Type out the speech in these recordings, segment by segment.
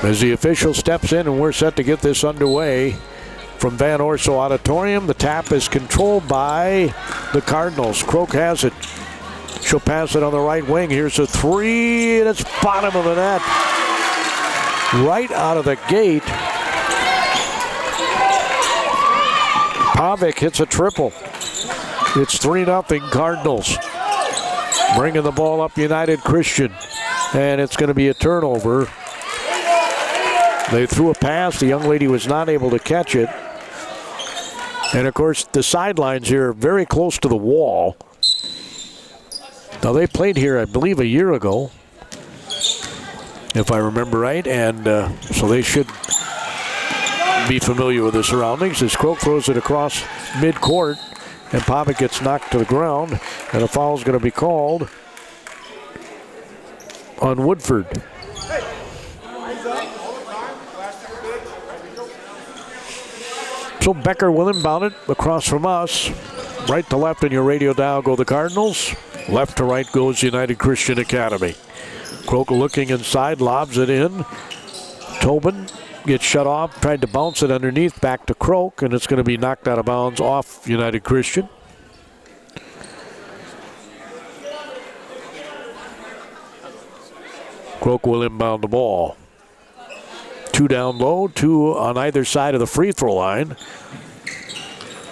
As the official steps in and we're set to get this underway from Van Orso Auditorium, the tap is controlled by the Cardinals. Croak has it. She'll pass it on the right wing. Here's a three, and it's bottom of the net. Right out of the gate, Pavic hits a triple. It's 3-0 Cardinals. Bringing the ball up United Christian, and it's going to be a turnover. They threw a pass. The young lady was not able to catch it. And, of course, the sidelines here are very close to the wall. Now, they played here, I believe, a year ago, if I remember right. And so they should be familiar with the surroundings. As Croak throws it across midcourt, and Pavic gets knocked to the ground. And a foul is going to be called on Woodford. So Becker will inbound it across from us. Right to left in your radio dial go the Cardinals. Left to right goes United Christian Academy. Croak looking inside, lobs it in. Tobin gets shut off, tried to bounce it underneath, back to Croak, and it's going to be knocked out of bounds off United Christian. Croak will inbound the ball. 2 down low, 2 on either side of the free throw line.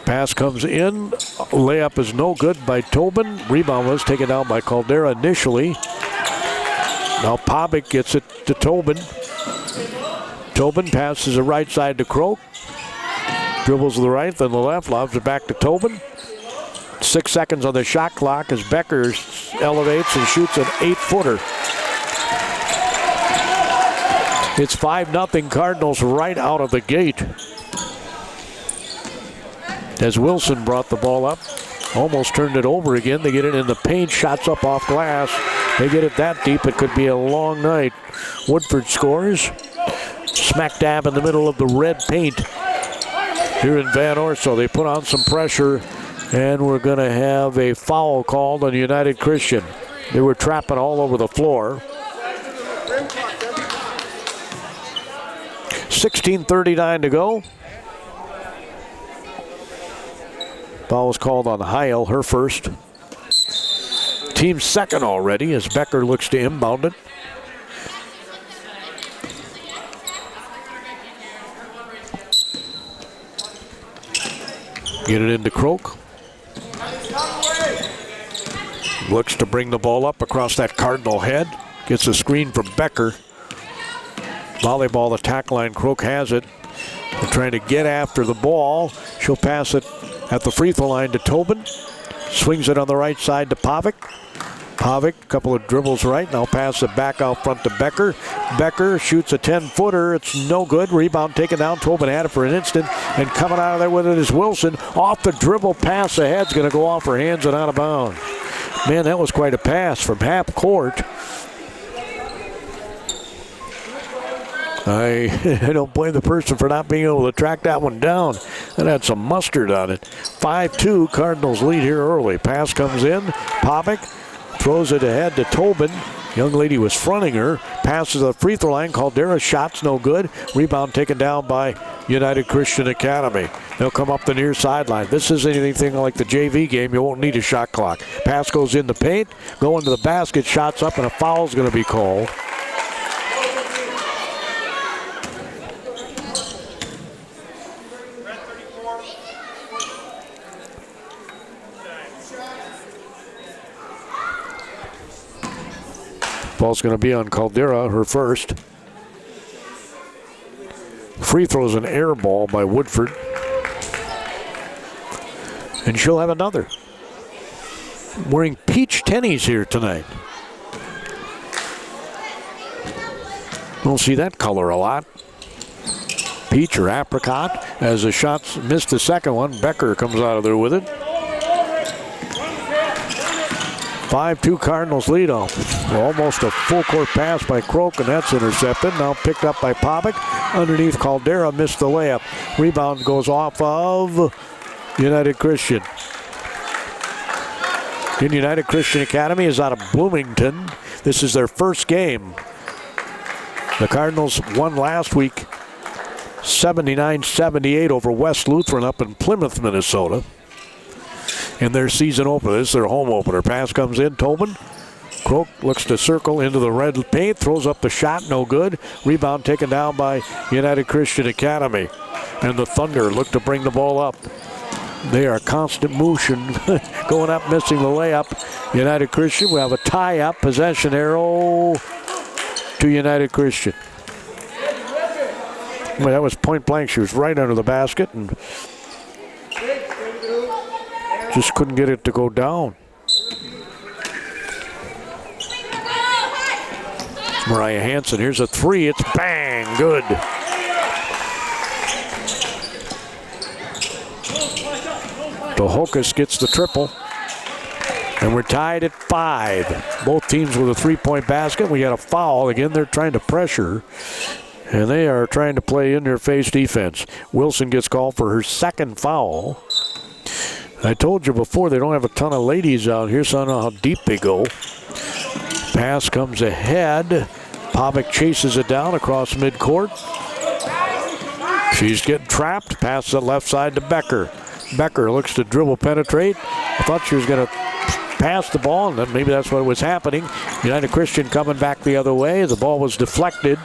Pass comes in. Layup is no good by Tobin. Rebound was taken down by Caldera initially. Now Pavic gets it to Tobin. Tobin passes the right side to Croak. Dribbles to the right, then the left, lobs it back to Tobin. 6 seconds on the shot clock as Becker elevates and shoots an 8-footer. It's 5-0 Cardinals right out of the gate. As Wilson brought the ball up, almost turned it over again. They get it in the paint, shots up off glass. They get it that deep, it could be a long night. Woodford scores. Smack dab in the middle of the red paint here in Van Orso. They put on some pressure, and we're going to have a foul called on United Christian. They were trapping all over the floor. 16:39 to go. Foul was called on Heil, her first. Team second already as Becker looks to inbound it. Get it into Croak. Looks to bring the ball up across that Cardinal head. Gets a screen from Becker. Volleyball attack line, Croak has it. They're trying to get after the ball. She'll pass it at the free throw line to Tobin. Swings it on the right side to Pavic. Pavic, a couple of dribbles right. Now pass it back out front to Becker. Becker shoots a 10-footer. It's no good. Rebound taken down. Tobin had it for an instant. And coming out of there with it is Wilson. Off the dribble, pass ahead's going to go off her hands and out of bounds. Man, that was quite a pass from half court. I don't blame the person for not being able to track that one down. That had some mustard on it. 5-2, Cardinals lead here early. Pass comes in. Pavic throws it ahead to Tobin. Young lady was fronting her. Passes the free throw line. Caldera shots no good. Rebound taken down by United Christian Academy. They'll come up the near sideline. This isn't anything like the JV game. You won't need a shot clock. Pass goes in the paint. Going to the basket. Shots up and a foul's going to be called. Ball's going to be on Caldera, her first. Free throws an air ball by Woodford. And she'll have another. Wearing peach tennies here tonight. We'll see that color a lot. Peach or apricot. As the shots missed the second one, Becker comes out of there with it. 5-2 Cardinals lead off. Almost a full court pass by Croak, and that's intercepted. Now picked up by Pavic. Underneath Caldera, missed the layup. Rebound goes off of United Christian. United Christian Academy is out of Bloomington. This is their first game The Cardinals won last week 79-78 over West Lutheran up in Plymouth, Minnesota. In their season opener. This is their home opener. Pass comes in. Tobin. Croak looks to circle into the red paint. Throws up the shot. No good. Rebound taken down by United Christian Academy. And the Thunder look to bring the ball up. They are constant motion. Going up, missing the layup. United Christian. We have a tie-up. Possession arrow to United Christian. Well, that was point blank. She was right under the basket and just couldn't get it to go down. Mariah Hansen, here's a three. It's bang, good. Hocus gets the triple. And we're tied at 5. Both teams with a three-point basket. We got a foul. Again, they're trying to pressure. And they are trying to play in their face defense. Wilson gets called for her second foul. I told you before, they don't have a ton of ladies out here, so I don't know how deep they go. Pass comes ahead. Pavic chases it down across midcourt. She's getting trapped. Pass the left side to Becker. Becker looks to dribble penetrate. I thought she was going to pass the ball, and then maybe that's what was happening. United Christian coming back the other way. The ball was deflected.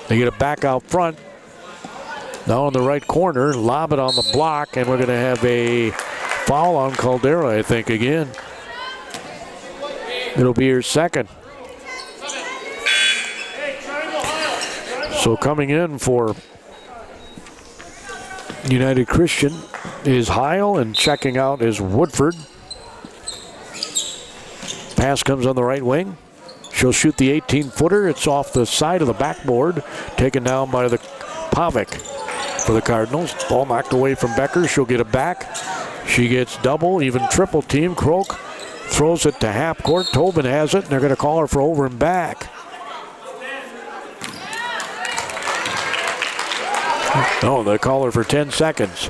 They get it back out front. Now in the right corner, lob it on the block, and we're going to have a foul on Caldera, I think, again. It'll be her second. So coming in for United Christian is Heil, and checking out is Woodford. Pass comes on the right wing. She'll shoot the 18-footer. It's off the side of the backboard, taken down by the Pavic for the Cardinals. Ball knocked away from Becker. She'll get it back. She gets double, even triple team. Croak throws it to half court. Tobin has it, and they're going to call her for over and back. No, they call her for 10 seconds.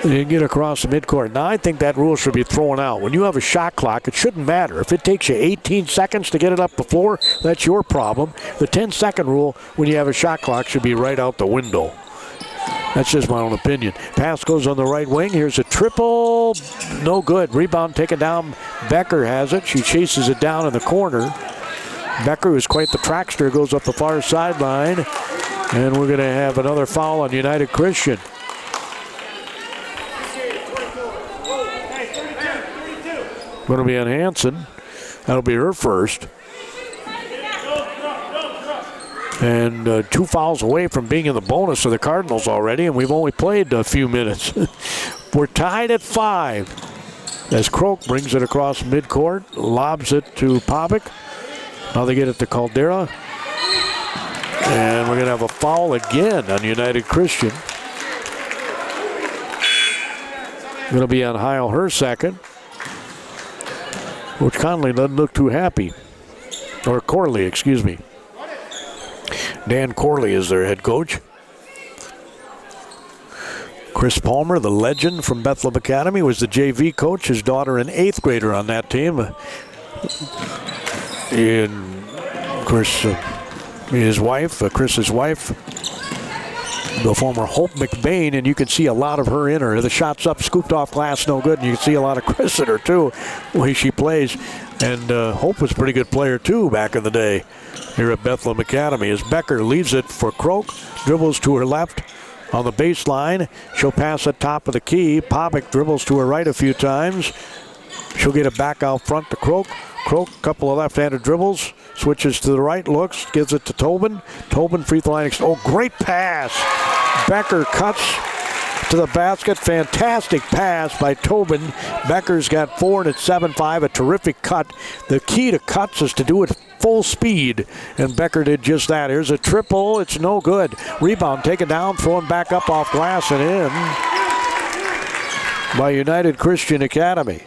They get across the midcourt. Now, I think that rule should be thrown out. When you have a shot clock, it shouldn't matter. If it takes you 18 seconds to get it up the floor, that's your problem. The 10-second rule when you have a shot clock should be right out the window. That's just my own opinion. Pass goes on the right wing. Here's a triple. No good. Rebound taken down. Becker has it. She chases it down in the corner. Becker, who's quite the trackster, goes up the far sideline. And we're going to have another foul on United Christian. Going to be on Hansen. That'll be her first. And 2 fouls away from being in the bonus for the Cardinals already, and we've only played a few minutes. We're tied at 5 as Croak brings it across midcourt, lobs it to Pavic. Now they get it to Caldera. And we're going to have a foul again on United Christian. Going to be on Heil, her second. Which Conley doesn't look too happy. Or Corley, excuse me. Dan Corley is their head coach. Chris Palmer, the legend from Bethlehem Academy, was the JV coach. His daughter, an 8th grader on that team. And of course, his wife, Chris's wife, the former Hope McBain, and you can see a lot of her in her. The shot's up, scooped off glass, no good, and you can see a lot of Chris in her too, the way she plays. And Hope was a pretty good player too back in the day here at Bethlehem Academy. As Becker leaves it for Croak, dribbles to her left on the baseline. She'll pass at top of the key. Pavic dribbles to her right a few times. She'll get it back out front to Croak. Croak, couple of left-handed dribbles, switches to the right, looks, gives it to Tobin. Tobin, free throw line. Oh, great pass. Becker cuts to the basket. Fantastic pass by Tobin. Becker's got 4 and it's 7-5, a terrific cut. The key to cuts is to do it full speed, and Becker did just that. Here's a triple. It's no good. Rebound taken down, thrown back up off glass and in by United Christian Academy.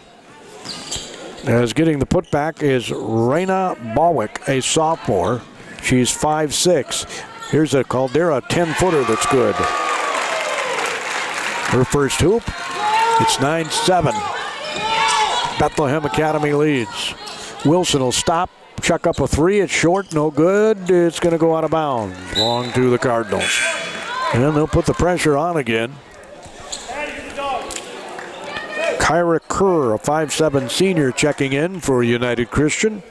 As getting the putback is Raina Balwick, a sophomore. She's 5'6". Here's a Caldera 10-footer that's good. Her first hoop. It's 9-7. Bethlehem Academy leads. Wilson will stop, chuck up a three. It's short, no good. It's going to go out of bounds. Long to the Cardinals. And then they'll put the pressure on again. Kyra Kerr, a 5'7" senior, checking in for United Christian.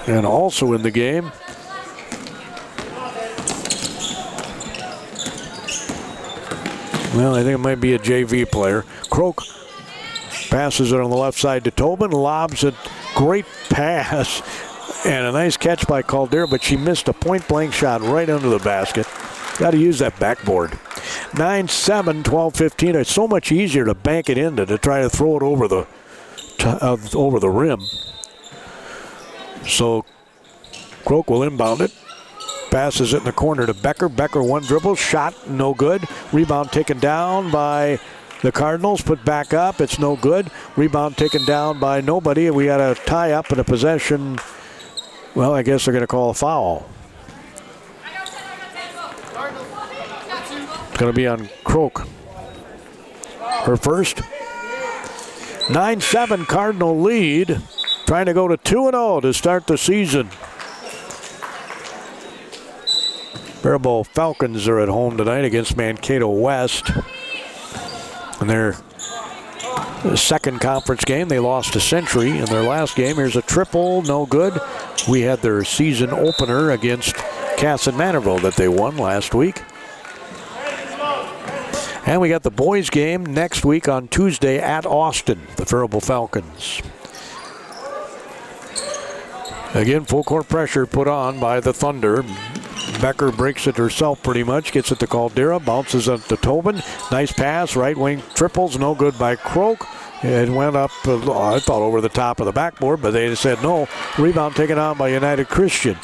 And also in the game, well, I think it might be a JV player. Croak passes it on the left side to Tobin, lobs it. Great pass and a nice catch by Caldera, but she missed a point-blank shot right under the basket. Got to use that backboard. 9-7, 12-15. It's so much easier to bank it in than to try to throw it over the rim. So Croak will inbound it. Passes it in the corner to Becker. Becker one dribble, shot, no good. Rebound taken down by the Cardinals, put back up, it's no good. Rebound taken down by nobody. We got a tie up and a possession. Well, I guess they're going to call a foul. It's going to be on Croak. Her first. 9-7 Cardinal lead. Trying to go to 2-0 to start the season. Faribault Falcons are at home tonight against Mankato West. In their second conference game, they lost to Century in their last game. Here's a triple, no good. We had their season opener against Cass and Manorville that they won last week. And we got the boys game next week on Tuesday at Austin, the Faribault Falcons. Again, full court pressure put on by the Thunder. Becker breaks it herself pretty much, gets it to Caldera, bounces it to Tobin. Nice pass, right wing triples, no good by Croak. It went up, I thought, over the top of the backboard, but they said no. Rebound taken on by United Christian.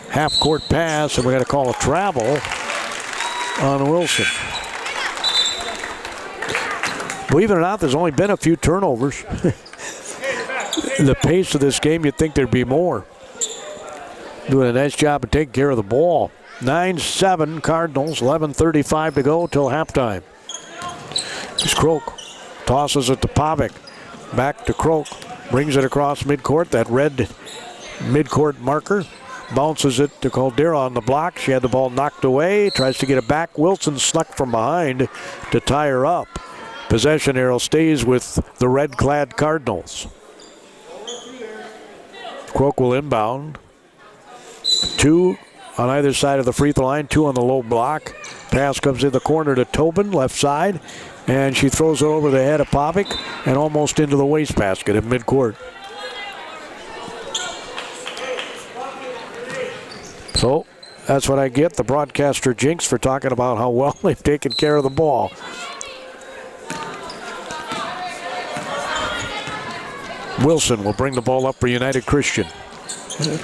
Half court pass, and we got to call a travel on Wilson. Believe it or not, there's only been a few turnovers. The pace of this game, you'd think there'd be more. Doing a nice job of taking care of the ball. 9-7 Cardinals, 11:35 to go till halftime. It's Croak. Tosses it to Pavic. Back to Croak. Brings it across midcourt, that red midcourt marker. Bounces it to Caldera on the block. She had the ball knocked away. Tries to get it back. Wilson snuck from behind to tie her up. Possession arrow stays with the red-clad Cardinals. Croak will inbound. Two on either side of the free throw line, two on the low block. Pass comes in the corner to Tobin, left side, and she throws it over the head of Pavic and almost into the wastebasket at midcourt. So that's what I get, the broadcaster jinx, for talking about how well they've taken care of the ball. Wilson will bring the ball up for United Christian.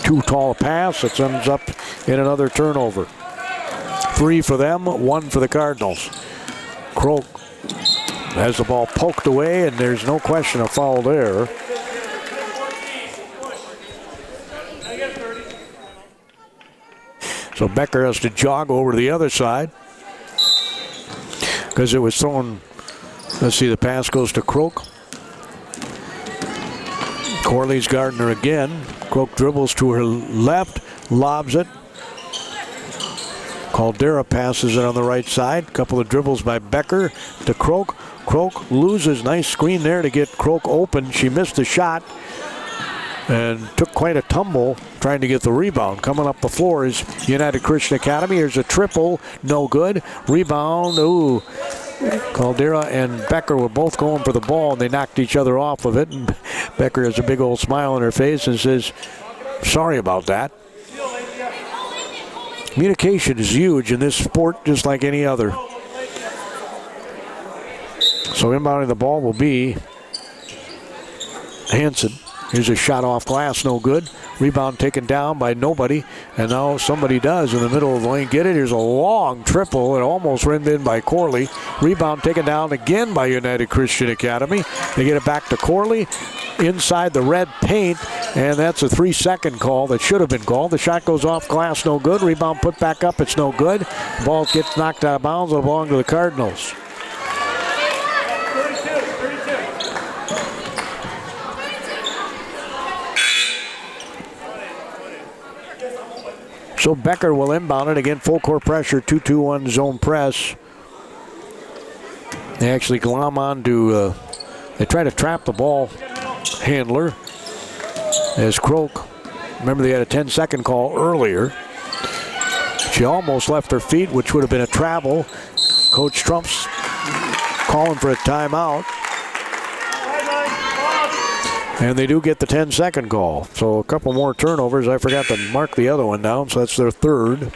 Too tall a pass. It ends up in another turnover. 3 for them, 1 for the Cardinals. Croak has the ball poked away, and there's no question of foul there. So Becker has to jog over to the other side because it was thrown. Let's see, the pass goes to Croak. Corley's guarding her again. Croak dribbles to her left, lobs it. Caldera passes it on the right side. Couple of dribbles by Becker to Croak. Croak loses. Nice screen there to get Croak open. She missed the shot and took quite a tumble trying to get the rebound. Coming up the floor is United Christian Academy. Here's a triple. No good. Rebound. Ooh. Caldera and Becker were both going for the ball, and they knocked each other off of it. And Becker has a big old smile on her face and says, sorry about that. Communication is huge in this sport, just like any other. So inbounding the ball will be Hansen. Here's a shot off glass, no good. Rebound taken down by nobody, and now somebody does in the middle of the lane get it. Here's a long triple. It almost rimmed in by Corley. Rebound taken down again by United Christian Academy. They get it back to Corley. inside the red paint, and that's a 3-second call that should have been called. The shot goes off glass, no good. Rebound put back up, it's no good. Ball gets knocked out of bounds, it'll belong to the Cardinals. So Becker will inbound it. Again, full court pressure, 2-2-1 zone press. They actually glom onto, they try to trap the ball handler as Croak. Remember, they had a 10-second call earlier. She almost left her feet, which would have been a travel. Coach Trump's calling for a timeout. And they do get the 10-second call. So a couple more turnovers. I forgot to mark the other one down, so that's their third.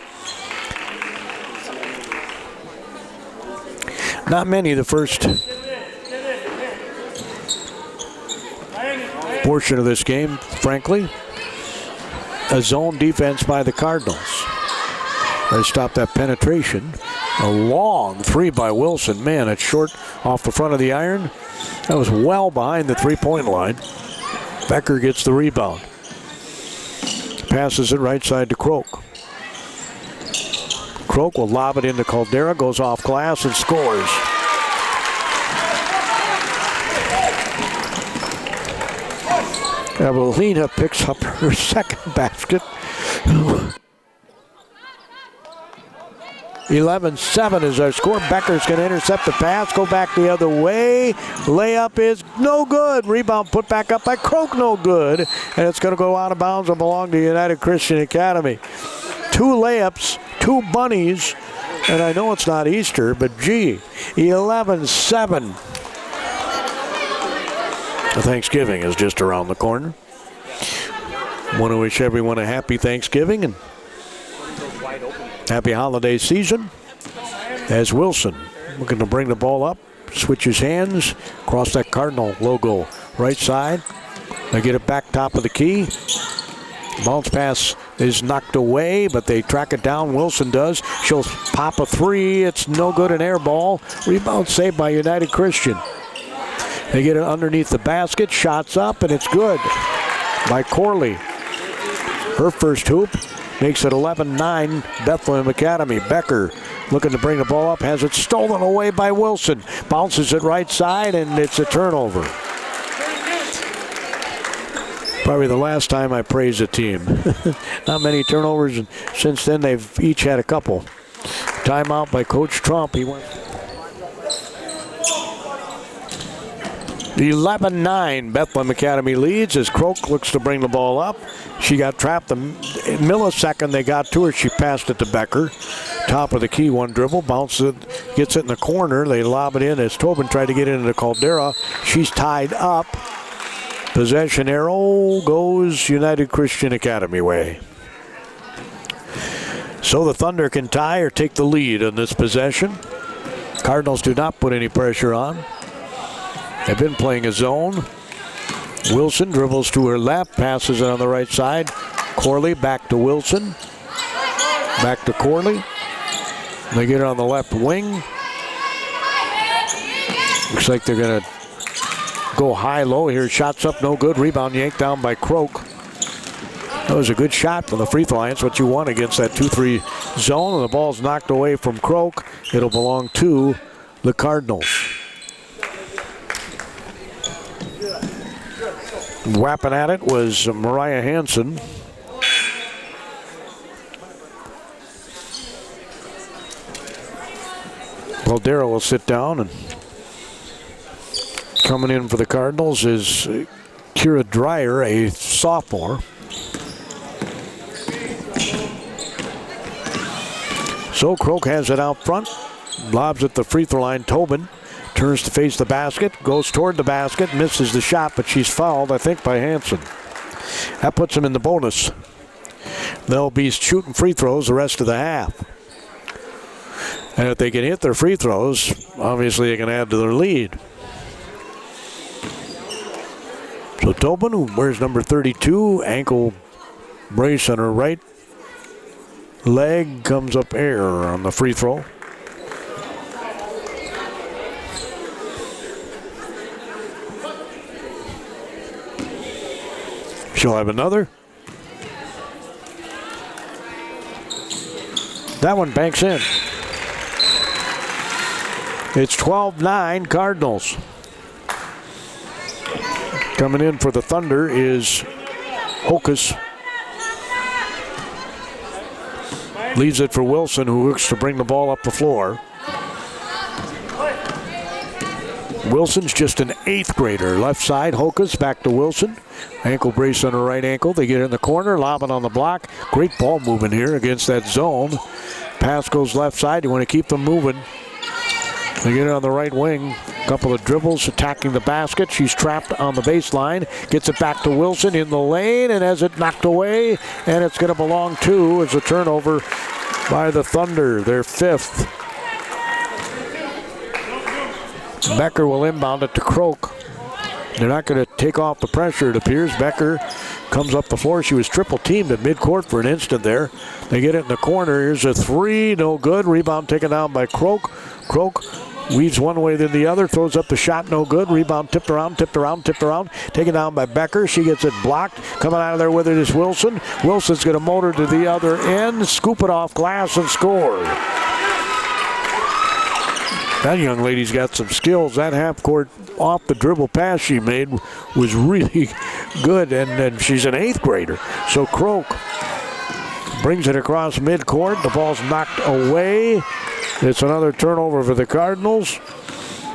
Not many the first portion of this game, frankly. A zone defense by the Cardinals. They stop that penetration. A long three by Wilson. Man, it's short off the front of the iron. That was well behind the three-point line. Becker gets the rebound. Passes it right side to Croak. Croak will lob it into Caldera, goes off glass and scores. Evelina picks up her second basket. 11-7 is our score. Becker's going to intercept the pass, go back the other way. Layup is no good. Rebound put back up by Croak, no good. And it's going to go out of bounds and belong to United Christian Academy. 2 layups, 2 bunnies, and I know it's not Easter, but gee, 11-7. Thanksgiving is just around the corner. Want to wish everyone a happy Thanksgiving and happy holiday season. As Wilson looking to bring the ball up, switches hands, across that Cardinal logo right side. They get it back top of the key. Bounce pass is knocked away, but they track it down. Wilson does. She'll pop a three. It's no good, an air ball. Rebound saved by United Christian. They get it underneath the basket. Shots up, and it's good by Corley. Her first hoop makes it 11-9 Bethlehem Academy. Becker looking to bring the ball up. Has it stolen away by Wilson. Bounces it right side, and it's a turnover. Probably the last time I praised a team. Not many turnovers, and since then they've each had a couple. Timeout by Coach Trump. He went 11-9 Bethlehem Academy leads as Croak looks to bring the ball up. She got trapped the millisecond they got to her. She passed it to Becker. Top of the key, one dribble, bounces it, gets it in the corner. They lob it in as Tobin tried to get it into Caldera. She's tied up. Possession arrow goes United Christian Academy way. So the Thunder can tie or take the lead on this possession. Cardinals do not put any pressure on. They've been playing a zone. Wilson dribbles to her left, passes it on the right side. Corley back to Wilson. Back to Corley. They get it on the left wing. Looks like they're going to go high-low here. Shots up, no good. Rebound yanked down by Croak. That was a good shot from the free throw line. That's what you want against that 2-3 zone. And the ball's knocked away from Croak. It'll belong to the Cardinals. Whapping at it was Mariah Hansen. Caldera will sit down, and coming in for the Cardinals is Kira Dreyer, a sophomore. So Croak has it out front, lobs at the free throw line. Tobin turns to face the basket, goes toward the basket, misses the shot, but she's fouled, I think, by Hansen. That puts them in the bonus. They'll be shooting free throws the rest of the half. And if they can hit their free throws, obviously they can add to their lead. So Tobin, who wears number 32, ankle brace on her right leg, comes up air on the free throw. She'll have another. That one banks in. It's 12-9 Cardinals. Coming in for the Thunder is Hokus. Leaves it for Wilson, who looks to bring the ball up the floor. Wilson's just an 8th grader. Left side, Hokus back to Wilson. Ankle brace on her right ankle. They get it in the corner, lob it on the block. Great ball movement here against that zone. Pass goes left side. You want to keep them moving. They get it on the right wing. Couple of dribbles, attacking the basket. She's trapped on the baseline. Gets it back to Wilson in the lane and has it knocked away. And it's going to belong to as a turnover by the Thunder, their 5th. Becker will inbound it to Croak. They're not going to take off the pressure, it appears. Becker comes up the floor. She was triple teamed at midcourt for an instant there. They get it in the corner. Here's a 3, no good. Rebound taken down by Croak. Croak weaves one way then the other, throws up the shot, no good. Rebound tipped around. Taken down by Becker. She gets it blocked. Coming out of there with it is Wilson. Wilson's going to motor to the other end, scoop it off glass and score. That young lady's got some skills. That half-court off the dribble pass she made was really good, and she's an 8th grader. So Croak brings it across midcourt. The ball's knocked away. It's another turnover for the Cardinals.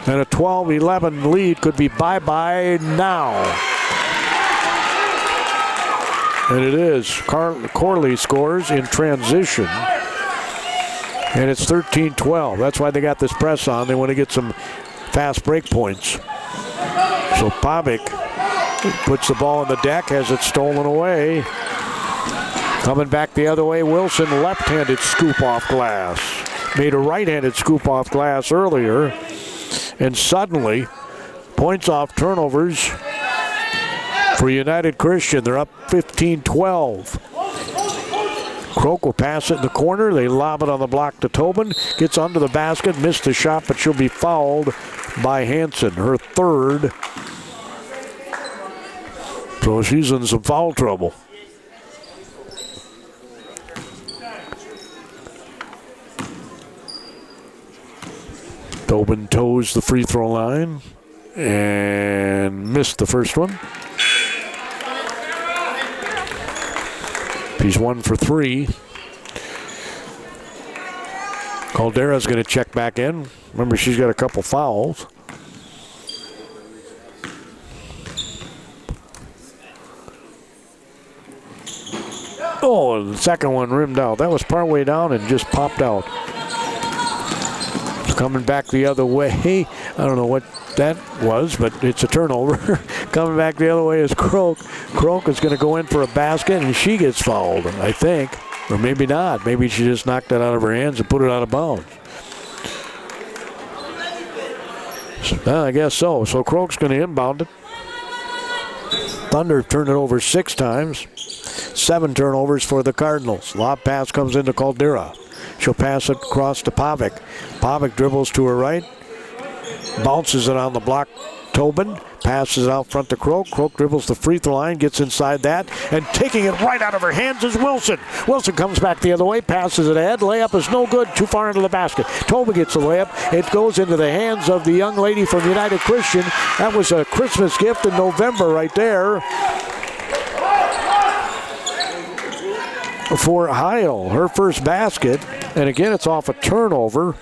And a 12-11 lead could be bye-bye now. And it is. Corley scores in transition. And it's 13-12. That's why they got this press on. They want to get some fast break points. So Pavic puts the ball on the deck, has it stolen away. Coming back the other way, Wilson, left-handed scoop off glass. Made a right-handed scoop off glass earlier. And suddenly, points off turnovers for United Christian. They're up 15-12. Croak will pass it in the corner. They lob it on the block to Tobin. Gets under the basket, missed the shot, but she'll be fouled by Hansen, her 3rd. So she's in some foul trouble. Tobin toes the free throw line and missed the first one. He's 1 for 3. Caldera's going to check back in. Remember, she's got a couple fouls. Oh, and the second one rimmed out. That was partway down and just popped out. Coming back the other way. I don't know what that was, but it's a turnover. Coming back the other way is Croak. Croak is going to go in for a basket, and she gets fouled, I think. Or maybe not. Maybe she just knocked it out of her hands and put it out of bounds. Well, I guess so. So Croak's going to inbound it. Thunder turned it over 6 times. 7 turnovers for the Cardinals. Lob pass comes into Caldera. She'll pass it across to Pavic. Pavic dribbles to her right. Bounces it on the block. Tobin passes out front to Croak. Croak dribbles the free throw line, gets inside that, and taking it right out of her hands is Wilson. Wilson comes back the other way, passes it ahead. Layup is no good, too far into the basket. Tobin gets the layup. It goes into the hands of the young lady from United Christian. That was a Christmas gift in November right there for Heil, her first basket. And again, it's off a turnover.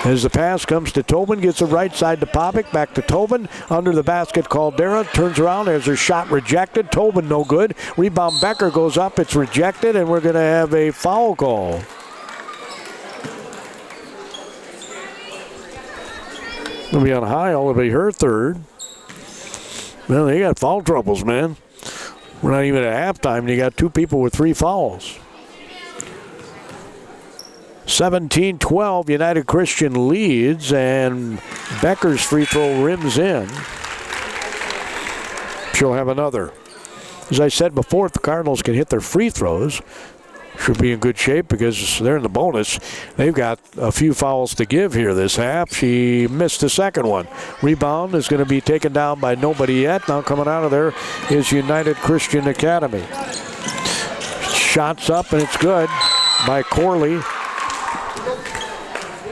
As the pass comes to Tobin, gets it right side to Pavic, back to Tobin, under the basket Caldera, turns around, has her shot rejected. Tobin no good. Rebound Becker goes up, it's rejected, and we're going to have a foul call. It'll be on Heil, it'll be her 3rd. Well, they got foul troubles, man. We're not even at halftime, and you got 2 people with 3 fouls. 17-12, United Christian leads, and Becker's free throw rims in. She'll have another. As I said before, if the Cardinals can hit their free throws, should be in good shape because they're in the bonus. They've got a few fouls to give here this half. She missed the second one. Rebound is going to be taken down by nobody yet. Now coming out of there is United Christian Academy. Shots up and it's good by Corley.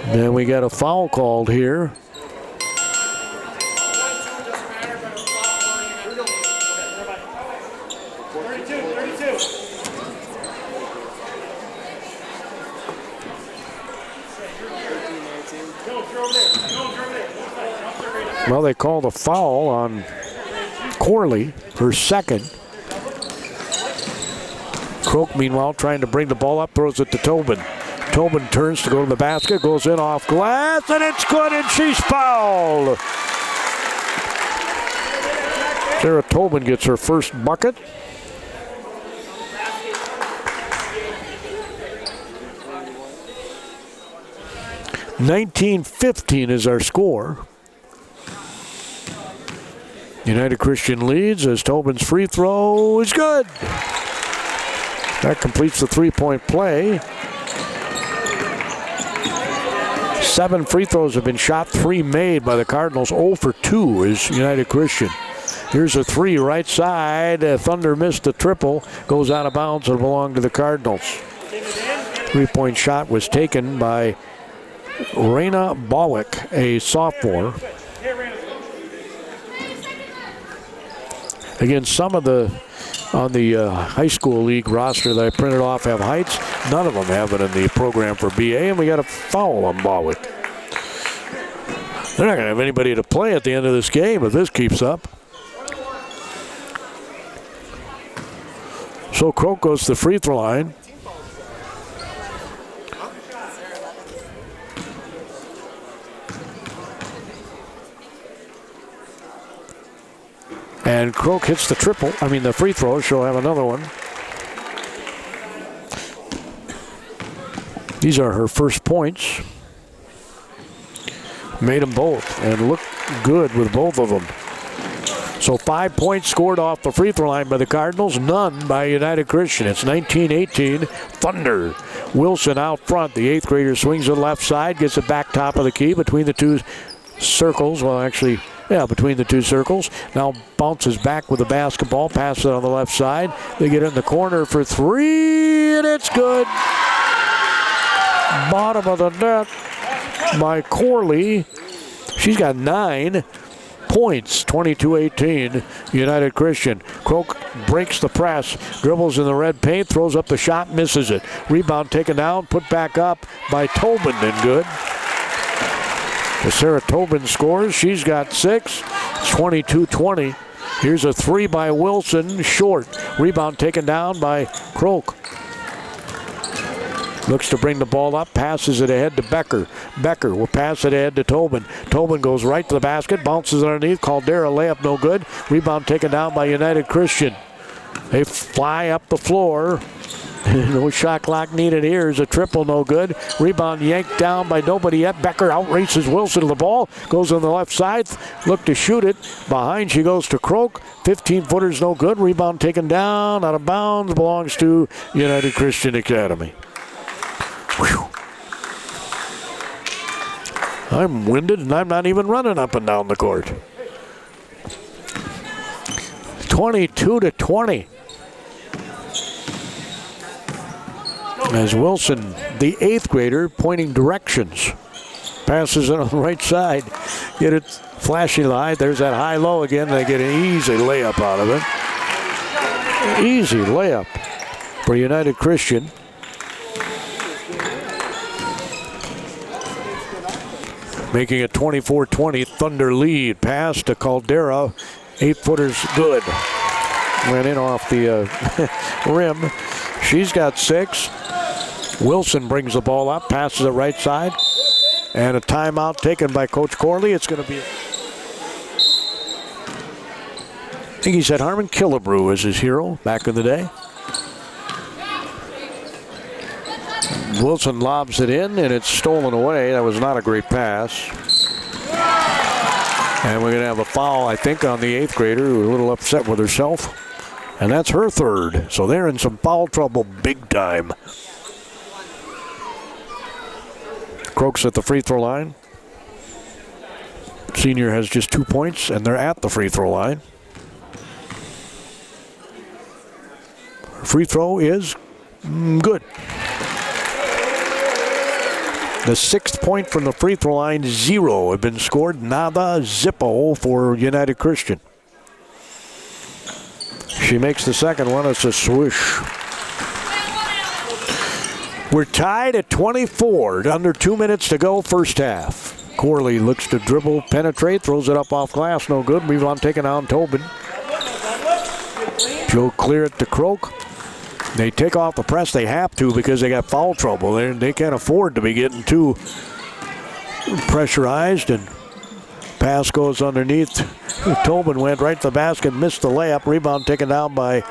Then we got a foul called here. Well, they called a foul on Corley, her second. Croak, meanwhile, trying to bring the ball up, throws it to Tobin. Tobin turns to go to the basket, goes in off glass, and it's good, and she's fouled. Sarah Tobin gets her first bucket. (19-15) is our score. United Christian leads as Tobin's free throw is good. That completes the three-point play. 7 free throws have been shot, 3 made by the Cardinals. 0 for 2 is United Christian. Here's a 3 right side. Thunder missed the triple. Goes out of bounds and belonged to the Cardinals. 3-point shot was taken by Raina Bawick, a sophomore. Again, some of the on the high school league roster that I printed off have heights. None of them have it in the program for BA, and we got a foul on Bawick. They're not going to have anybody to play at the end of this game if this keeps up. So Croak goes to the free throw line. And Croak hits the the free throw. She'll have another one. These are her first points. Made them both and looked good with both of them. So 5 points scored off the free throw line by the Cardinals, none by United Christian. It's 19-18, Thunder. Wilson out front. The 8th grader swings to the left side, gets it back top of the key between the two circles. Well, actually, between the two circles. Now bounces back with the basketball, passes it on the left side. They get in the corner for 3, and it's good. Bottom of the net by Corley. She's got 9 points, 22-18, United Christian. Croak breaks the press, dribbles in the red paint, throws up the shot, misses it. Rebound taken down, put back up by Tobin, and good. Sarah Tobin scores. She's got 6. It's 22-20. Here's a 3 by Wilson, short. Rebound taken down by Croak. Looks to bring the ball up, passes it ahead to Becker. Becker will pass it ahead to Tobin. Tobin goes right to the basket, bounces underneath. Caldera layup no good. Rebound taken down by United Christian. They fly up the floor. No shot clock needed here. Here's a triple, no good. Rebound yanked down by nobody yet. Becker outraces Wilson to the ball. Goes on the left side. Look to shoot it. Behind she goes to Croak. 15-footers, no good. Rebound taken down, out of bounds. Belongs to United Christian Academy. Whew. I'm winded and I'm not even running up and down the court. 22-20. As Wilson, the 8th grader, pointing directions. Passes it on the right side. Get it flashing light. There's that high-low again. They get an easy layup out of it. Easy layup for United Christian. Making it 24-20, Thunder lead. Pass to Caldera. 8-footers good. Went in off the rim. She's got 6. Wilson brings the ball up, passes it right side. And a timeout taken by Coach Corley. It's going to be... I think he said Harmon Killebrew was his hero back in the day. Wilson lobs it in, and it's stolen away. That was not a great pass. And we're going to have a foul, I think, on the 8th grader, who was a little upset with herself. And that's her third. So they're in some foul trouble big time. Croaks at the free throw line. Senior has just 2 points, and they're at the free throw line. Free throw is good. The 6th point from the free throw line, 0 had been scored. Nada, zippo for United Christian. She makes the second one. It's a swish. We're tied at 24. Under 2 minutes to go, first half. Corley looks to dribble, penetrate, throws it up off glass. No good. Rebound taken on Tobin. She'll clear it to Croak. They take off the press. They have to because they got foul trouble. They can't afford to be getting too pressurized. And pass goes underneath. Tobin went right to the basket, missed the layup. Rebound taken down by,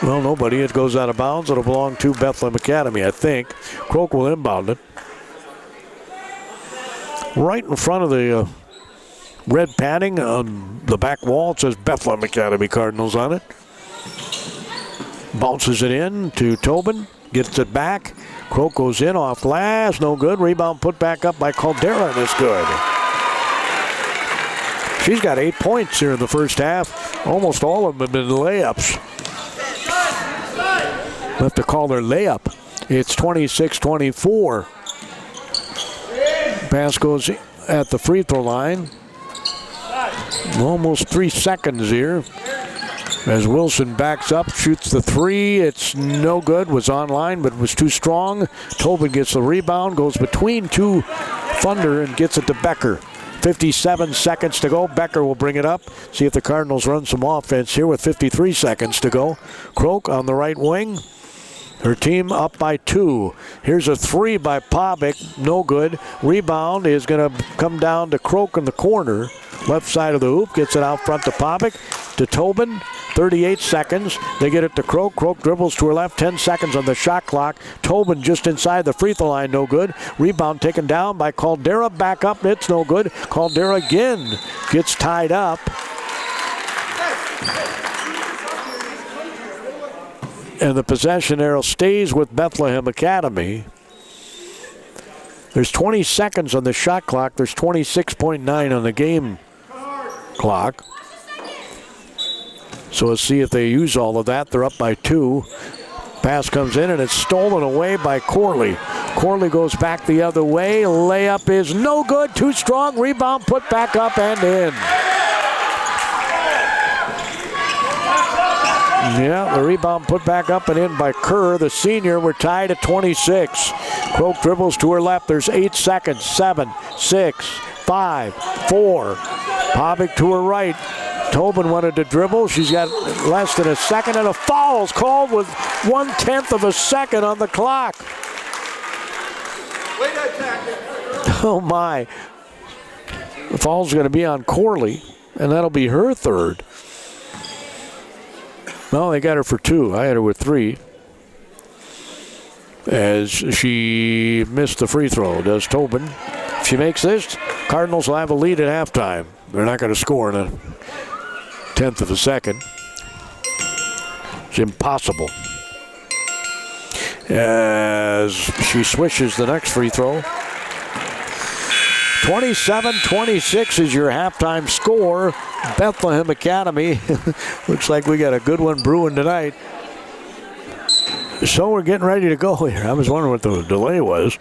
well, nobody. It goes out of bounds. It'll belong to Bethlehem Academy, I think. Croak will inbound it. Right in front of the red padding on the back wall, it says Bethlehem Academy Cardinals on it. Bounces it in to Tobin, gets it back. Croak goes in off glass, no good. Rebound put back up by Caldera, and it's good. She's got 8 points here in the first half. Almost all of them have been layups. We'll have to call her layup. It's 26-24. Pass goes at the free throw line. Almost 3 seconds here. As Wilson backs up, shoots the three. It's no good. Was online, but was too strong. Tobin gets the rebound, goes between two Thunder and gets it to Becker. 57 seconds to go. Becker will bring it up. See if the Cardinals run some offense here with 53 seconds to go. Croak on the right wing. Her team up by 2. Here's a three by Pavic. No good. Rebound is going to come down to Croak in the corner. Left side of the hoop. Gets it out front to Pavic. To Tobin. 38 seconds. They get it to Croak. Croak dribbles to her left. 10 seconds on the shot clock. Tobin just inside the free throw line. No good. Rebound taken down by Caldera. Back up. It's no good. Caldera again gets tied up. And the possession arrow stays with Bethlehem Academy. There's 20 seconds on the shot clock. There's 26.9 on the game clock. So let's see if they use all of that. They're up by 2. Pass comes in and it's stolen away by Corley. Corley goes back the other way. Layup is no good. Too strong. Rebound put back up and in. Yeah, the rebound put back up and in by Kerr, the senior. We're tied at 26. Croak dribbles to her left. There's 8 seconds. 7, 6, 5, 4. Pavic to her right. Tobin wanted to dribble. She's got less than a second, and a foul's called with 1/10 of a second on the clock. Oh my. The foul's going to be on Corley, and that'll be her third. Well, they got her for 2. I had her with 3. As she missed the free throw, does Tobin. If she makes this, Cardinals will have a lead at halftime. They're not going to score in a 1/10 of a second. It's impossible. As she swishes the next free throw. 27-26 is your halftime score. Bethlehem Academy. Looks like we got a good one brewing tonight. So we're getting ready to go here. I was wondering what the delay was.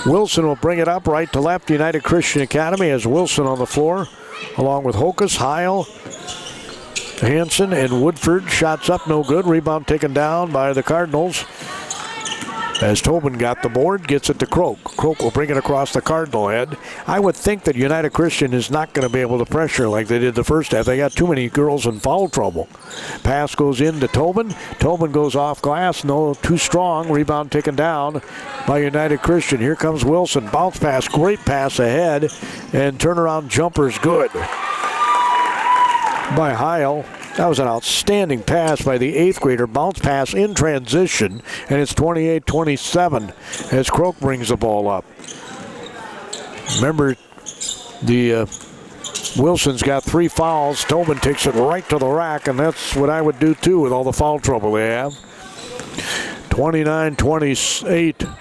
Wilson will bring it up right to left. United Christian Academy has Wilson on the floor, along with Hokus, Heil, Hanson, and Woodford. Shots up, no good. Rebound taken down by the Cardinals. As Tobin got the board, gets it to Croak. Croak will bring it across the Cardinal head. I would think that United Christian is not going to be able to pressure like they did the first half. They got too many girls in foul trouble. Pass goes in to Tobin. Tobin goes off glass. No, too strong. Rebound taken down by United Christian. Here comes Wilson. Bounce pass. Great pass ahead. And turnaround jumper's good by Heil. That was an outstanding pass by the 8th grader. Bounce pass in transition, and it's 28-27 as Croak brings the ball up. Remember, the Wilson's got 3 fouls. Tobin takes it right to the rack, and that's what I would do too with all the foul trouble they have. 29-28.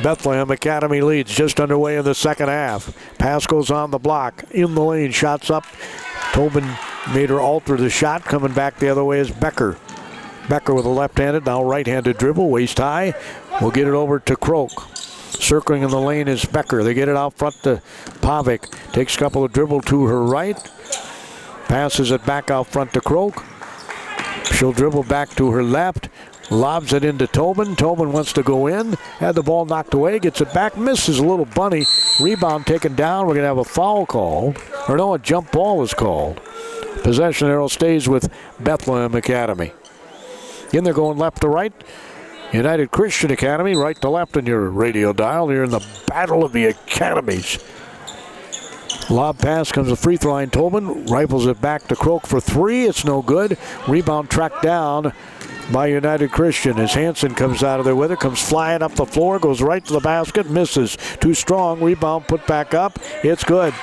Bethlehem Academy leads, just underway in the second half. Pass goes on the block, in the lane, shots up. Tobin made her alter the shot. Coming back the other way is Becker. Becker with a left-handed, now right-handed dribble, waist high. We'll get it over to Krook. Circling in the lane is Becker. They get it out front to Pavic. Takes a couple of dribble to her right. Passes it back out front to Krook. She'll dribble back to her left. Lobs it into Tobin. Tobin wants to go in. Had the ball knocked away. Gets it back. Misses a little bunny. Rebound taken down. We're going to have a foul called. Or no, a jump ball is called. Possession arrow stays with Bethlehem Academy. In there going left to right. United Christian Academy, right to left on your radio dial. You're in the battle of the academies. Lob pass comes a free throw line. Tobin rifles it back to Krook for 3. It's no good. Rebound tracked down by United Christian as Hansen comes out of there with it. Comes flying up the floor. Goes right to the basket. Misses. Too strong. Rebound put back up. It's good.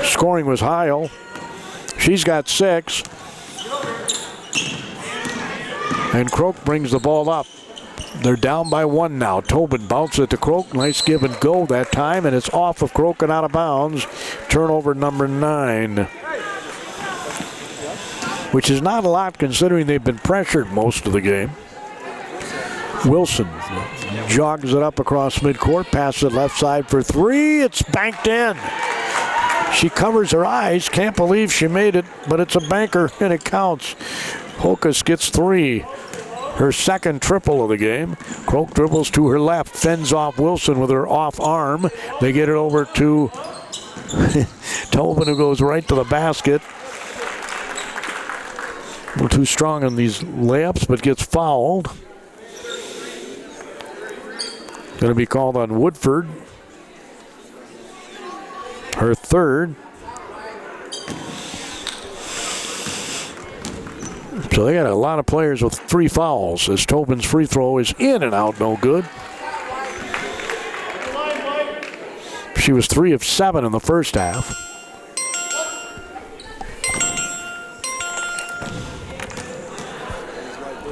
Scoring was Heil. She's got 6. And Krook brings the ball up. They're down by 1 now. Tobin bounces it to Krook. Nice give and go that time, and it's off of Krook and out of bounds. Turnover number 9. Which is not a lot considering they've been pressured most of the game. Wilson jogs it up across midcourt. Passes it left side for 3. It's banked in. She covers her eyes. Can't believe she made it, but it's a banker, and it counts. Hokus gets 3. Her second triple of the game. Krook dribbles to her left, fends off Wilson with her off arm. They get it over to Tobin, who goes right to the basket. A little too strong on these layups, but gets fouled. Going to be called on Woodford. Her third. So they got a lot of players with 3 fouls as Tobin's free throw is in and out, no good. She was 3 of 7 in the first half.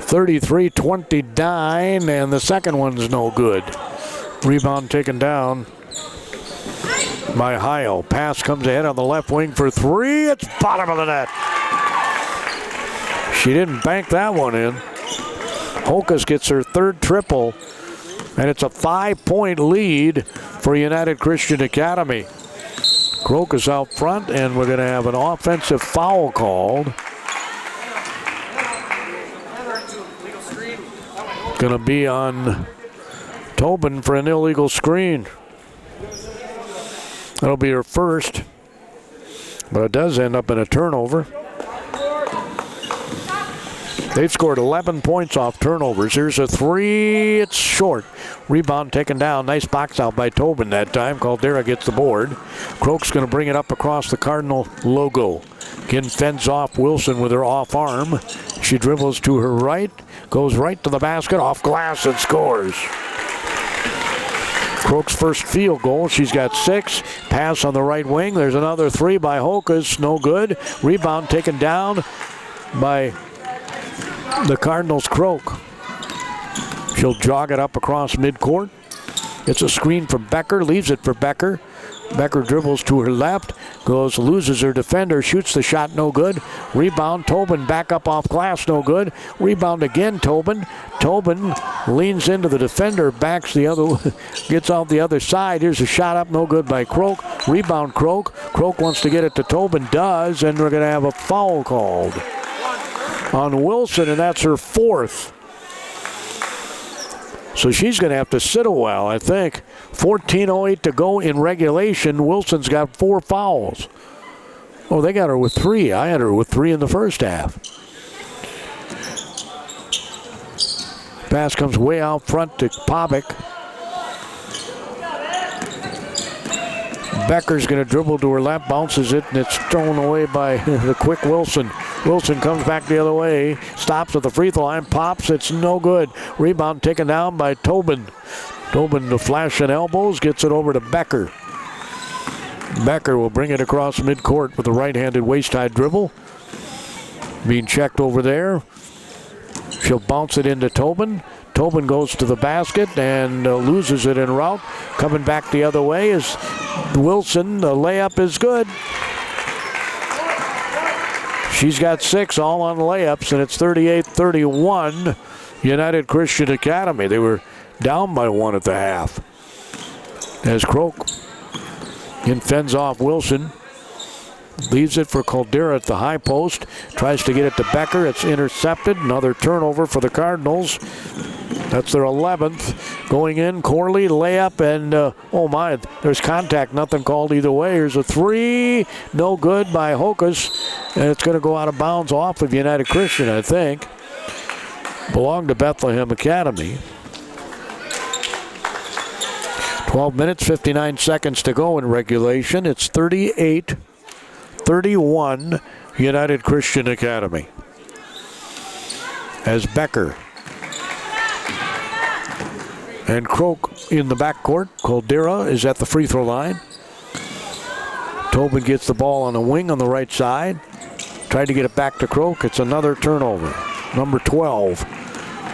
(33-29), and the second one's no good. Rebound taken down by Heil. Pass comes ahead on the left wing for 3. It's bottom of the net. She didn't bank that one in. Hokus gets her third triple, and it's a 5-point lead for United Christian Academy. Krook is out front, and we're going to have an offensive foul called. Going to be on Tobin for an illegal screen. That'll be her first, but it does end up in a turnover. They've scored 11 points off turnovers. Here's a 3. It's short. Rebound taken down. Nice box out by Tobin that time. Caldera gets the board. Krook's going to bring it up across the Cardinal logo. Again, fends off Wilson with her off arm. She dribbles to her right. Goes right to the basket. Off glass and scores. Krook's first field goal. She's got 6. Pass on the right wing. There's another 3 by Hokus. No good. Rebound taken down by the Cardinals' Krook. She'll jog it up across midcourt. It's a screen from Becker, leaves it for Becker. Becker dribbles to her left, loses her defender, shoots the shot, no good. Rebound, Tobin back up off glass, no good. Rebound again, Tobin. Tobin leans into the defender, backs the other, gets out the other side. Here's a shot up, no good by Krook. Rebound, Krook. Krook wants to get it to Tobin, does, and we're going to have a foul called on Wilson, and that's her 4th. So she's going to have to sit a while, I think. 14:08 to go in regulation. Wilson's got 4 fouls. Oh, they got her with 3. I had her with 3 in the first half. Pass comes way out front to Pavic. Becker's going to dribble to her left, bounces it, and it's thrown away by the quick Wilson. Wilson comes back the other way, stops at the free throw line, pops, it's no good. Rebound taken down by Tobin. Tobin to flashing elbows, gets it over to Becker. Becker will bring it across midcourt with a right-handed waist-high dribble. Being checked over there. She'll bounce it into Tobin. Tobin goes to the basket and loses it en route. Coming back the other way is Wilson. The layup is good. She's got 6 all on layups, and it's 38-31 United Christian Academy. They were down by 1 at the half. As Croak fends off Wilson. Leaves it for Caldera at the high post. Tries to get it to Becker. It's intercepted. Another turnover for the Cardinals. That's their 11th. Going in, Corley, layup, and oh my, there's contact. Nothing called either way. Here's a 3. No good by Hokus. And it's going to go out of bounds off of United Christian, I think. Belonged to Bethlehem Academy. 12 minutes, 59 seconds to go in regulation. It's 38-31 United Christian Academy. As Becker and Croak in the backcourt. Caldera is at the free throw line. Tobin gets the ball on the wing on the right side. Tried to get it back to Croak. It's another turnover. Number 12.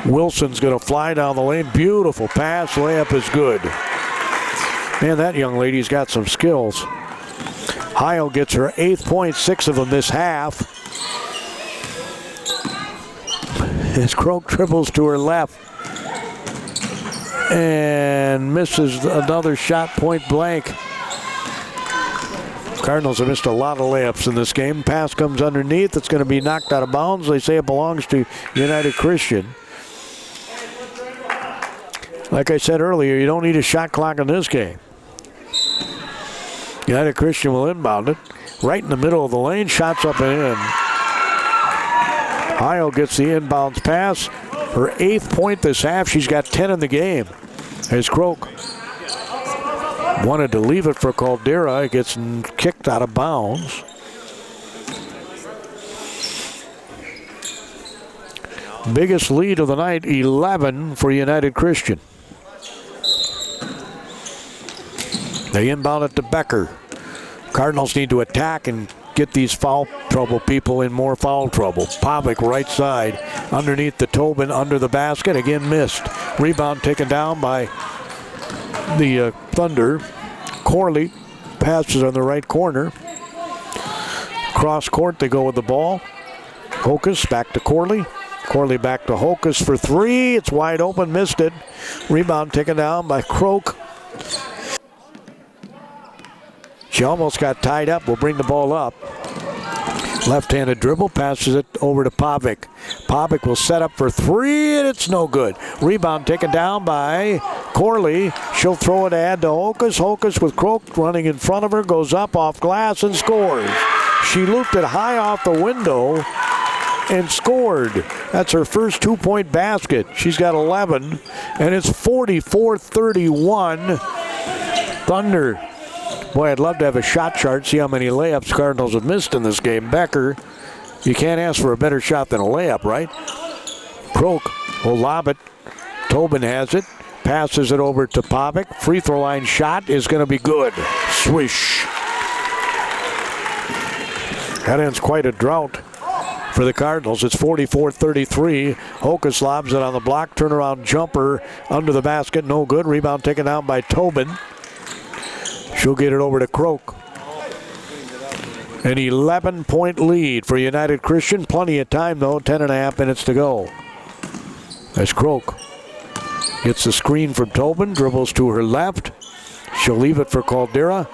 Wilson's going to fly down the lane. Beautiful pass. Layup is good. Man, that young lady's got some skills. Heil gets her 8th point, 6 of them this half. As Croak dribbles to her left and misses another shot point blank. Cardinals have missed a lot of layups in this game. Pass comes underneath. It's going to be knocked out of bounds. They say it belongs to United Christian. Like I said earlier, you don't need a shot clock in this game. United Christian will inbound it. Right in the middle of the lane. Shots up and in. Heil gets the inbounds pass. Her 8th point this half. She's got 10 in the game. As Croak wanted to leave it for Caldera. It gets kicked out of bounds. Biggest lead of the night, 11 for United Christian. They inbound it to Becker. Cardinals need to attack and get these foul trouble people in more foul trouble. Pavic right side underneath the Tobin under the basket. Again missed. Rebound taken down by the Thunder. Corley passes on the right corner. Cross court they go with the ball. Hokus back to Corley. Corley back to Hokus for 3. It's wide open. Missed it. Rebound taken down by Croak. She almost got tied up. Will bring the ball up. Left-handed dribble, passes it over to Pavic. Pavic will set up for 3, and it's no good. Rebound taken down by Corley. She'll throw it ahead to Hokus. Hokus with Croak running in front of her, goes up off glass and scores. She looped it high off the window and scored. That's her first 2-point basket. She's got 11, and it's 44-31 Thunder. Boy, I'd love to have a shot chart, see how many layups Cardinals have missed in this game. Becker, you can't ask for a better shot than a layup, right? Croak will lob it. Tobin has it. Passes it over to Pavic. Free throw line shot is going to be good. Swish. That ends quite a drought for the Cardinals. It's 44-33. Hokus lobs it on the block. Turnaround jumper under the basket. No good. Rebound taken down by Tobin. She'll get it over to Croak. An 11-point lead for United Christian. Plenty of time, though. 10.5 minutes to go. As Croak gets the screen from Tobin. Dribbles to her left. She'll leave it for Caldera.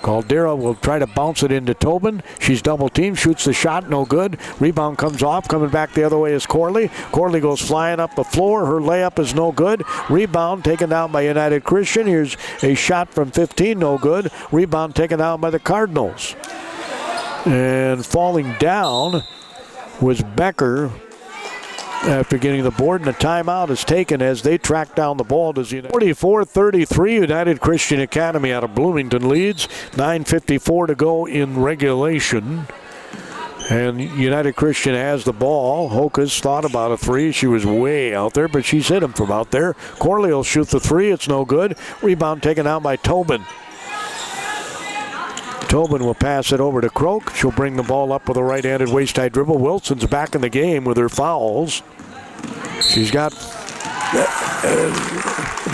Caldera will try to bounce it into Tobin. She's double-teamed. Shoots the shot. No good. Rebound comes off. Coming back the other way is Corley. Corley goes flying up the floor. Her layup is no good. Rebound taken down by United Christian. Here's a shot from 15. No good. Rebound taken down by the Cardinals. And falling down was Becker after getting the board, and a timeout is taken as they track down the ball. 44-33, United Christian Academy out of Bloomington leads. 9:54 to go in regulation. And United Christian has the ball. Hokus thought about a three. She was way out there, but she's hit him from out there. Corley will shoot the three. It's no good. Rebound taken out by Tobin. Tobin will pass it over to Croak. She'll bring the ball up with a right-handed waist-high dribble. Wilson's back in the game with her fouls. She's got...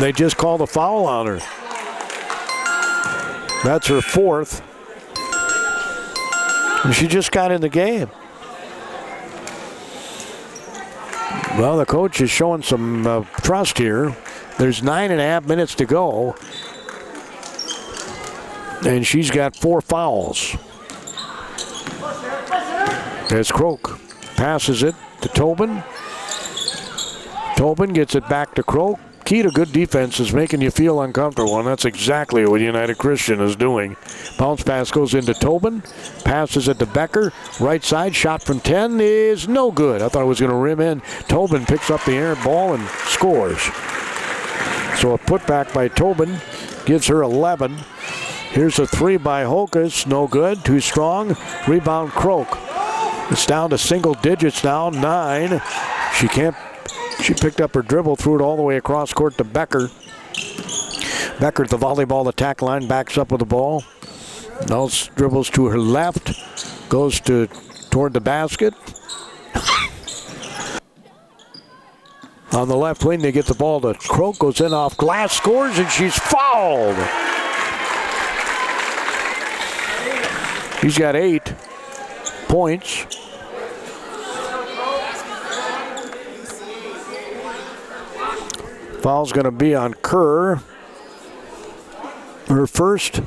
they just called a foul on her. That's her fourth. And she just got in the game. Well, the coach is showing some trust here. There's 9.5 minutes to go. And she's got 4 fouls. As Croak passes it to Tobin. Tobin gets it back to Croak. Key to good defense is making you feel uncomfortable, and that's exactly what United Christian is doing. Bounce pass goes into Tobin. Passes it to Becker. Right side, shot from 10 is no good. I thought it was going to rim in. Tobin picks up the errant ball and scores. So a putback by Tobin gives her 11. Here's a three by Hokus. No good. Too strong. Rebound Croak. It's down to single digits now. 9. She picked up her dribble, threw it all the way across court to Becker. Becker at the volleyball attack line, backs up with the ball. Now dribbles to her left. Goes toward the basket. On the left wing, they get the ball to Croak. Goes in off glass, scores, and she's fouled. He's got 8 points. Foul's going to be on Kerr. Her first.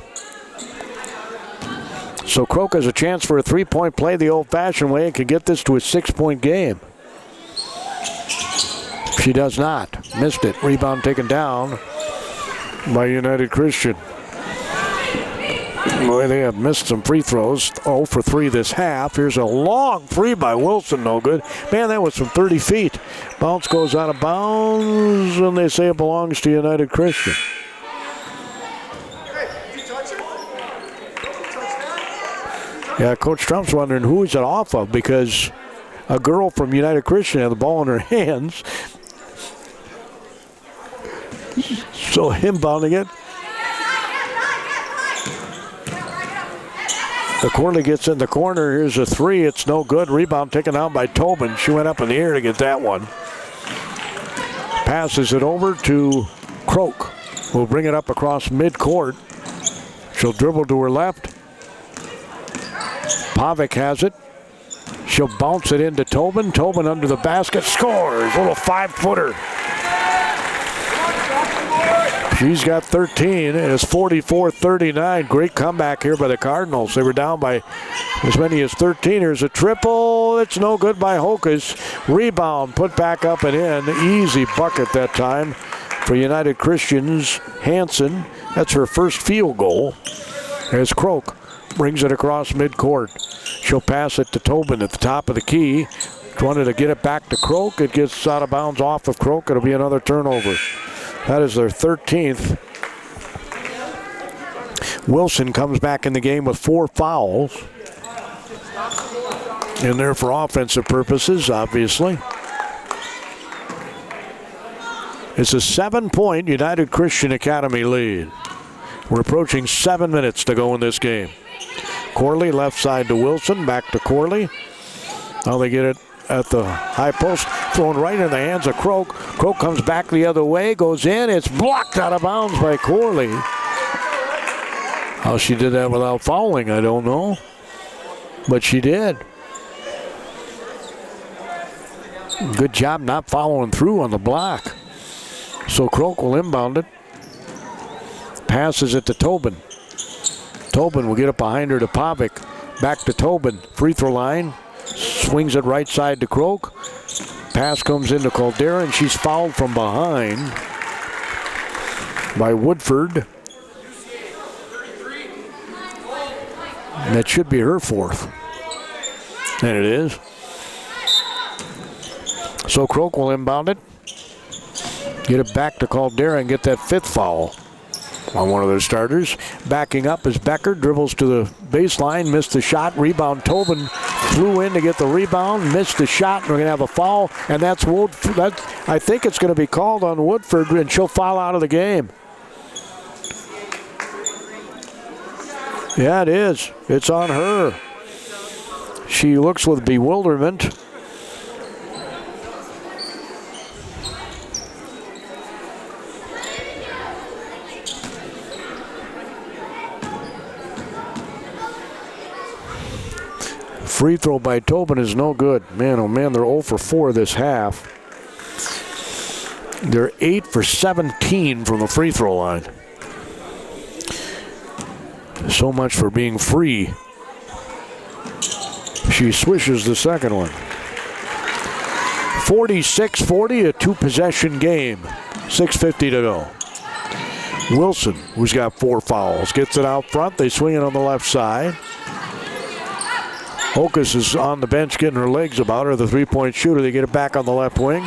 So Croak has a chance for a 3-point play the old-fashioned way and can get this to a 6-point game. She does not. Missed it. Rebound taken down by United Christian. Boy, they have missed some free throws. 0 for 3 this half. Here's a long three by Wilson. No good. Man, that was from 30 feet. Bounce goes out of bounds, and they say it belongs to United Christian. Yeah, Coach Trump's wondering who is it off of, because a girl from United Christian had the ball in her hands. So him bounding it. The Corley gets in the corner. Here's a three. It's no good. Rebound taken out by Tobin. She went up in the air to get that one. Passes it over to Croak. Will bring it up across midcourt. She'll dribble to her left. Pavic has it. She'll bounce it into Tobin. Tobin under the basket. Scores. A little 5-footer. She's got 13, and it's 44-39. Great comeback here by the Cardinals. They were down by as many as 13. Here's a triple. It's no good by Hokus. Rebound, put back up and in. Easy bucket that time for United Christian's Hansen. That's her first field goal. As Croak brings it across midcourt. She'll pass it to Tobin at the top of the key. Wanted to get it back to Croak. It gets out of bounds off of Croak. It'll be another turnover. That is their 13th. Wilson comes back in the game with 4 fouls. In there for offensive purposes, obviously. It's a 7-point United Christian Academy lead. We're approaching 7 minutes to go in this game. Corley left side to Wilson, back to Corley. Now they get it at the high post, thrown right in the hands of Croak. Croak comes back the other way, goes in. It's blocked out of bounds by Corley. How she did that without fouling, I don't know. But she did. Good job not following through on the block. So Croak will inbound it. Passes it to Tobin. Tobin will get it behind her to Pavic. Back to Tobin. Free throw line. Swings it right side to Croak. Pass comes into Caldera, and she's fouled from behind by Woodford. And that should be her 4th. And it is. So Croak will inbound it. Get it back to Caldera and get that 5th foul on one of their starters. Backing up is Becker. Dribbles to the baseline. Missed the shot. Rebound Tobin. flew in to get the rebound, missed the shot, and we're going to have a foul, and that's Woodford. I think it's going to be called on Woodford, and she'll foul out of the game. Yeah, it is. It's on her. She looks with bewilderment. Free throw by Tobin is no good. Man, oh man, they're 0 for 4 this half. They're 8 for 17 from the free throw line. So much for being free. She swishes the second one. 46-40, a two-possession game. 6:50 to go. Wilson, who's got 4 fouls, gets it out front. They swing it on the left side. Hokus is on the bench getting her legs about her, the three-point shooter. They get it back on the left wing.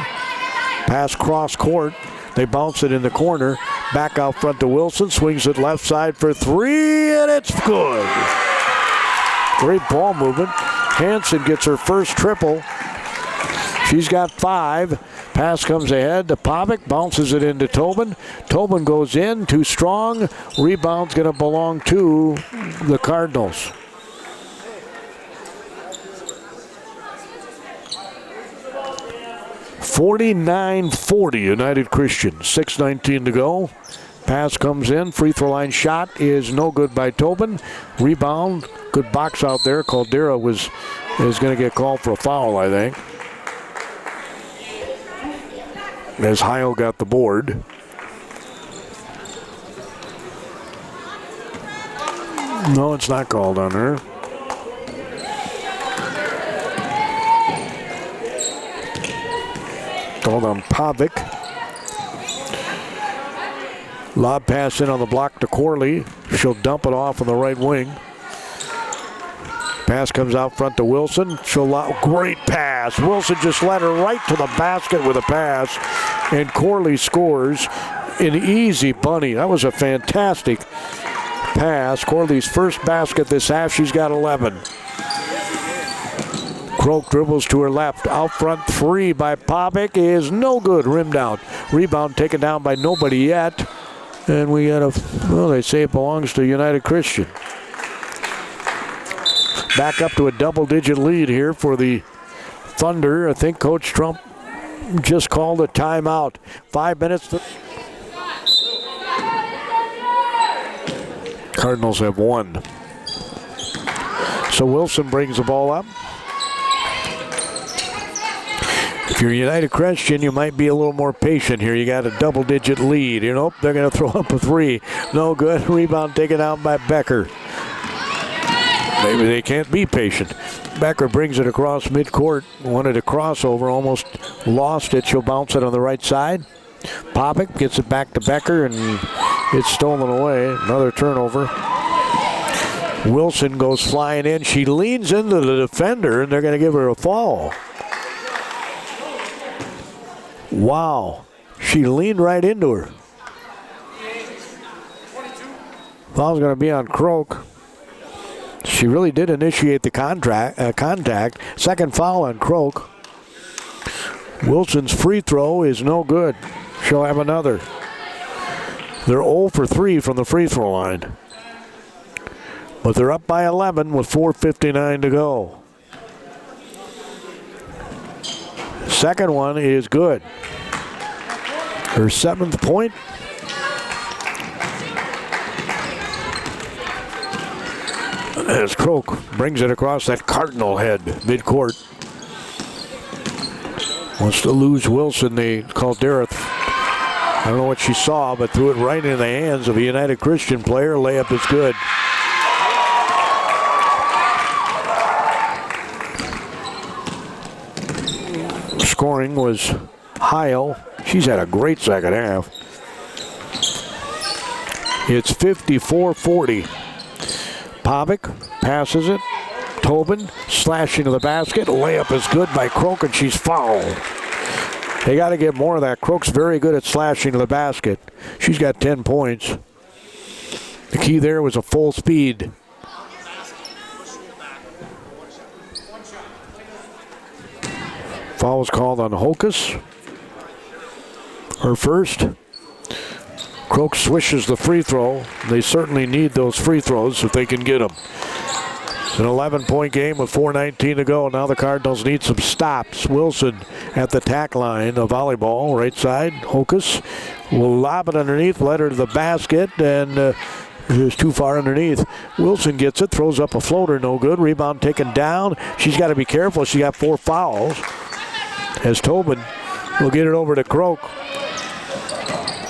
Pass cross court. They bounce it in the corner. Back out front to Wilson. Swings it left side for 3, and it's good. Great ball movement. Hansen gets her first triple. She's got 5. Pass comes ahead to Pavic. Bounces it into Tobin. Tobin goes in. Too strong. Rebound's going to belong to the Cardinals. (49-40) United Christian. 6:19 to go. Pass comes in. Free throw line shot is no good by Tobin. Rebound. Good box out there. Caldera is going to get called for a foul, I think. As Heil got the board. No, it's not called on her. Called on Pavic. Lob pass in on the block to Corley. She'll dump it off on the right wing. Pass comes out front to Wilson. Great pass. Wilson just led her right to the basket with a pass. And Corley scores an easy bunny. That was a fantastic pass. Corley's first basket this half. She's got 11. Croak dribbles to her left. Out front 3 by Pavic is no good. Rimmed out. Rebound taken down by nobody yet. And we got they say it belongs to United Christian. Back up to a double-digit lead here for the Thunder. I think Coach Trump just called a timeout. 5 minutes. Cardinals have won. So Wilson brings the ball up. If you're United Christian, you might be a little more patient here. You got a double-digit lead. You know, they're going to throw up a 3. No good. Rebound taken out by Becker. Maybe they can't be patient. Becker brings it across midcourt. Wanted a crossover, almost lost it. She'll bounce it on the right side. Pavic gets it back to Becker, and it's stolen away. Another turnover. Wilson goes flying in. She leans into the defender, and they're going to give her a foul. Wow. She leaned right into her. Foul's going to be on Croak. She really did initiate the contact. Second foul on Croak. Wilson's free throw is no good. She'll have another. They're 0 for 3 from the free throw line. But they're up by 11 with 4:59 to go. Second one is good. Her 7th point. As Croak brings it across that Cardinal head, midcourt. Wants to lose Wilson. They called Dareth. I don't know what she saw, but threw it right in the hands of a United Christian player. Layup is good. Scoring was Heil. She's had a great second half. It's 54-40. Pavic passes it. Tobin slashing to the basket. Layup is good by Croak, and she's fouled. They got to get more of that. Croak's very good at slashing to the basket. She's got 10 points. The key there was a full speed. Foul was called on Hokus. Her first. Croak swishes the free throw. They certainly need those free throws if they can get them. It's an 11-point game with 4:19 to go. Now the Cardinals need some stops. Wilson at the tack line of volleyball, right side. Hokus will lob it underneath, let her to the basket, and it was too far underneath. Wilson gets it, throws up a floater, no good. Rebound taken down. She's got to be careful. She got 4 fouls. As Tobin will get it over to Croak.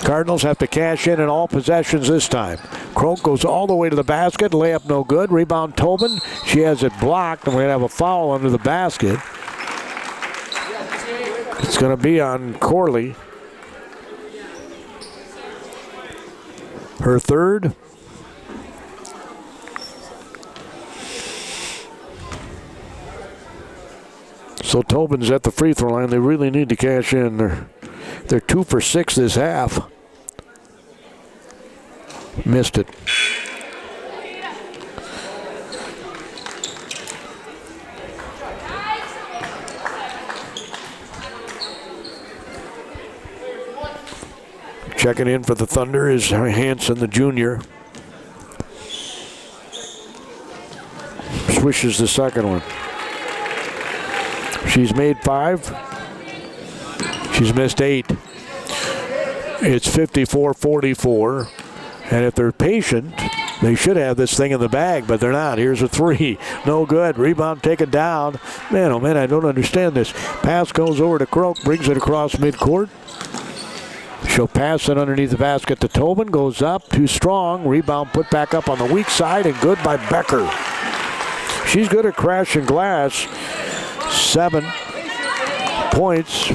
Cardinals have to cash in all possessions this time. Croak goes all the way to the basket. Layup no good. Rebound Tobin. She has it blocked, and we're going to have a foul under the basket. It's going to be on Corley. Her third. So Tobin's at the free throw line. They really need to cash in. They're 2 for 6 this half. Missed it. Checking in for the Thunder is Hansen, the junior. Swishes the second one. She's made 5. She's missed 8. It's 54-44. And if they're patient, they should have this thing in the bag, but they're not. Here's a 3. No good. Rebound taken down. Man, oh man, I don't understand this. Pass goes over to Croak, brings it across midcourt. She'll pass it underneath the basket to Tobin. Goes up, too strong. Rebound put back up on the weak side, and good by Becker. She's good at crashing glass. 7 points.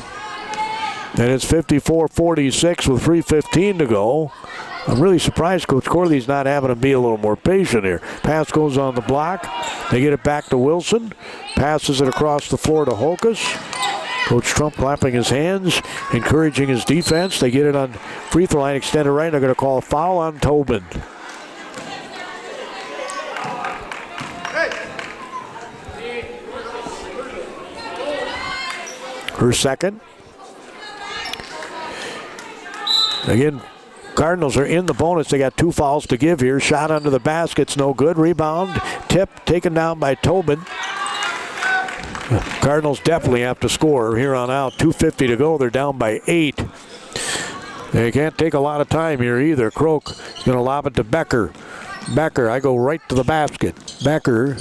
And it's 54-46 with 3:15 to go. I'm really surprised Coach Corley's not having them be a little more patient here. Pass goes on the block. They get it back to Wilson. Passes it across the floor to Hokus. Coach Trump clapping his hands, encouraging his defense. They get it on free throw line, extended right. They're going to call a foul on Tobin. Her second. Again, Cardinals are in the bonus. They got 2 fouls to give here. Shot under the basket's no good. Rebound, tip, taken down by Tobin. Cardinals definitely have to score here on out. 2:50 to go. They're down by 8. They can't take a lot of time here either. Croak is going to lob it to Becker. Becker, I go right to the basket. Becker,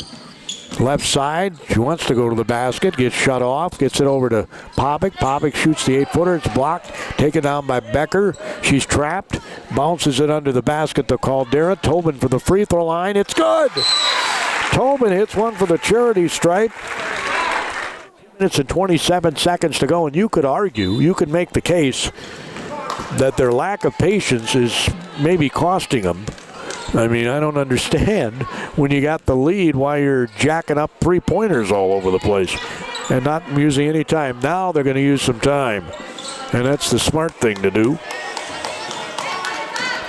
left side. She wants to go to the basket. Gets shut off. Gets it over to Popic. Popic shoots the 8-footer. It's blocked. Taken down by Becker. She's trapped. Bounces it under the basket to Caldera. Tobin for the free throw line. It's good. Tobin hits one for the charity stripe. Minutes and 27 seconds to go, and you could argue, you could make the case that their lack of patience is maybe costing them. I mean, I don't understand when you got the lead why you're jacking up 3-pointers all over the place and not using any time. Now they're going to use some time, and that's the smart thing to do.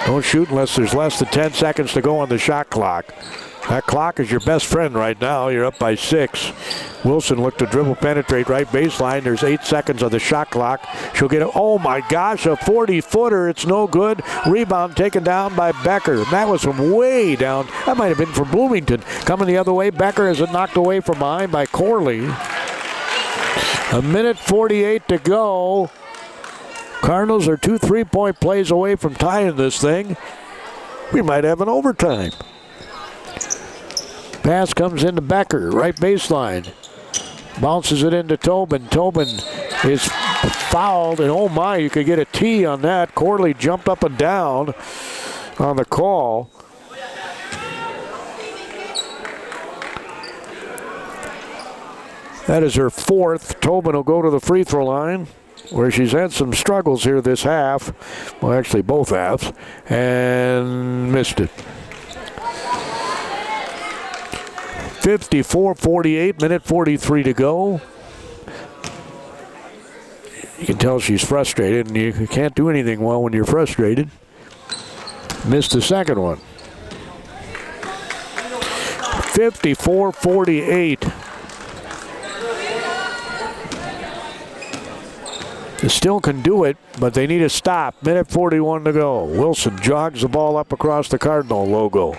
Don't shoot unless there's less than 10 seconds to go on the shot clock. That clock is your best friend right now. You're up by 6. Wilson looked to dribble, penetrate right baseline. There's 8 seconds on the shot clock. She'll get it. Oh my gosh, a 40-footer. It's no good. Rebound taken down by Becker. That was from way down. That might have been from Bloomington. Coming the other way. Becker has it knocked away from behind by Corley. 1:48 to go. Cardinals are 2 3-point plays away from tying this thing. We might have an overtime. Pass comes into Becker, right baseline. Bounces it into Tobin. Tobin is fouled, and oh my, you could get a T on that. Corley jumped up and down on the call. That is her 4th. Tobin will go to the free throw line, where she's had some struggles here this half. Well, actually both halves, and missed it. 54-48, minute 43 to go. You can tell she's frustrated, and you can't do anything well when you're frustrated. Missed the second one. 54-48. Still can do it, but they need a stop. Minute 41 to go. Wilson jogs the ball up across the Cardinal logo.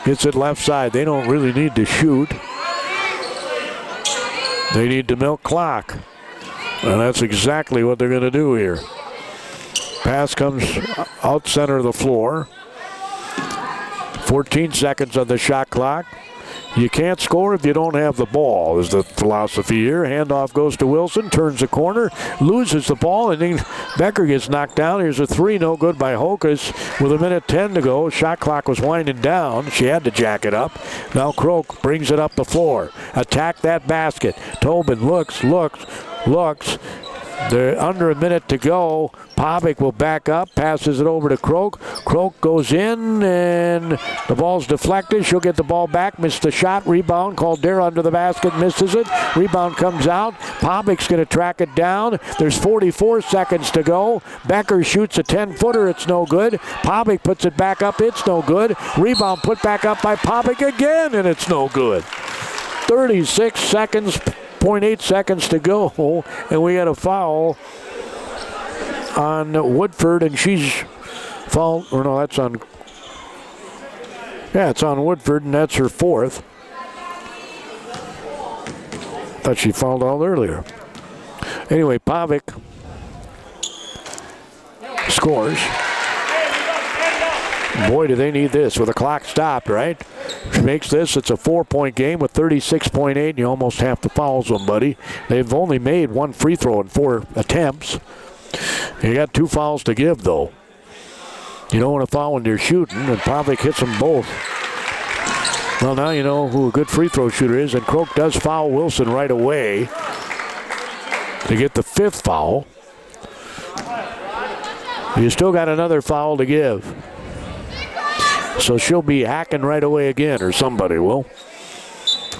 Gets it left side. They don't really need to shoot. They need to milk clock. And that's exactly what they're going to do here. Pass comes out center of the floor. 14 seconds on the shot clock. You can't score if you don't have the ball, is the philosophy here. Handoff goes to Wilson, turns the corner, loses the ball, and then Becker gets knocked down. Here's a three, no good by Hokus with a minute 10 to go. Shot clock was winding down. She had to jack it up. Now Croak brings it up the floor. Attack that basket. Tobin looks. They're under a minute to go. Pavic will back up, passes it over to Croak. Croak goes in, and the ball's deflected. She'll get the ball back, missed the shot. Rebound, Caldera under the basket, misses it. Rebound comes out. Pavic's going to track it down. There's 44 seconds to go. Becker shoots a 10-footer. It's no good. Pavic puts it back up. It's no good. Rebound put back up by Pavic again, and it's no good. 36 seconds, 0.8 seconds to go, and we got a foul on Woodford, and she's fouled. Or no, that's on. Yeah, it's on Woodford, and that's her fourth. Thought she fouled out earlier. Anyway, Pavic scores. Boy, do they need this with the clock stopped, right? She makes this. It's a 4-point game with 36.8, and you almost have to foul somebody. They've only made one free throw in 4 attempts. You got 2 fouls to give, though. You don't want to foul when you're shooting, and Pavic hits them both. Well, now you know who a good free throw shooter is, and Croak does foul Wilson right away to get the 5th foul. You still got another foul to give. So she'll be hacking right away again, or somebody will.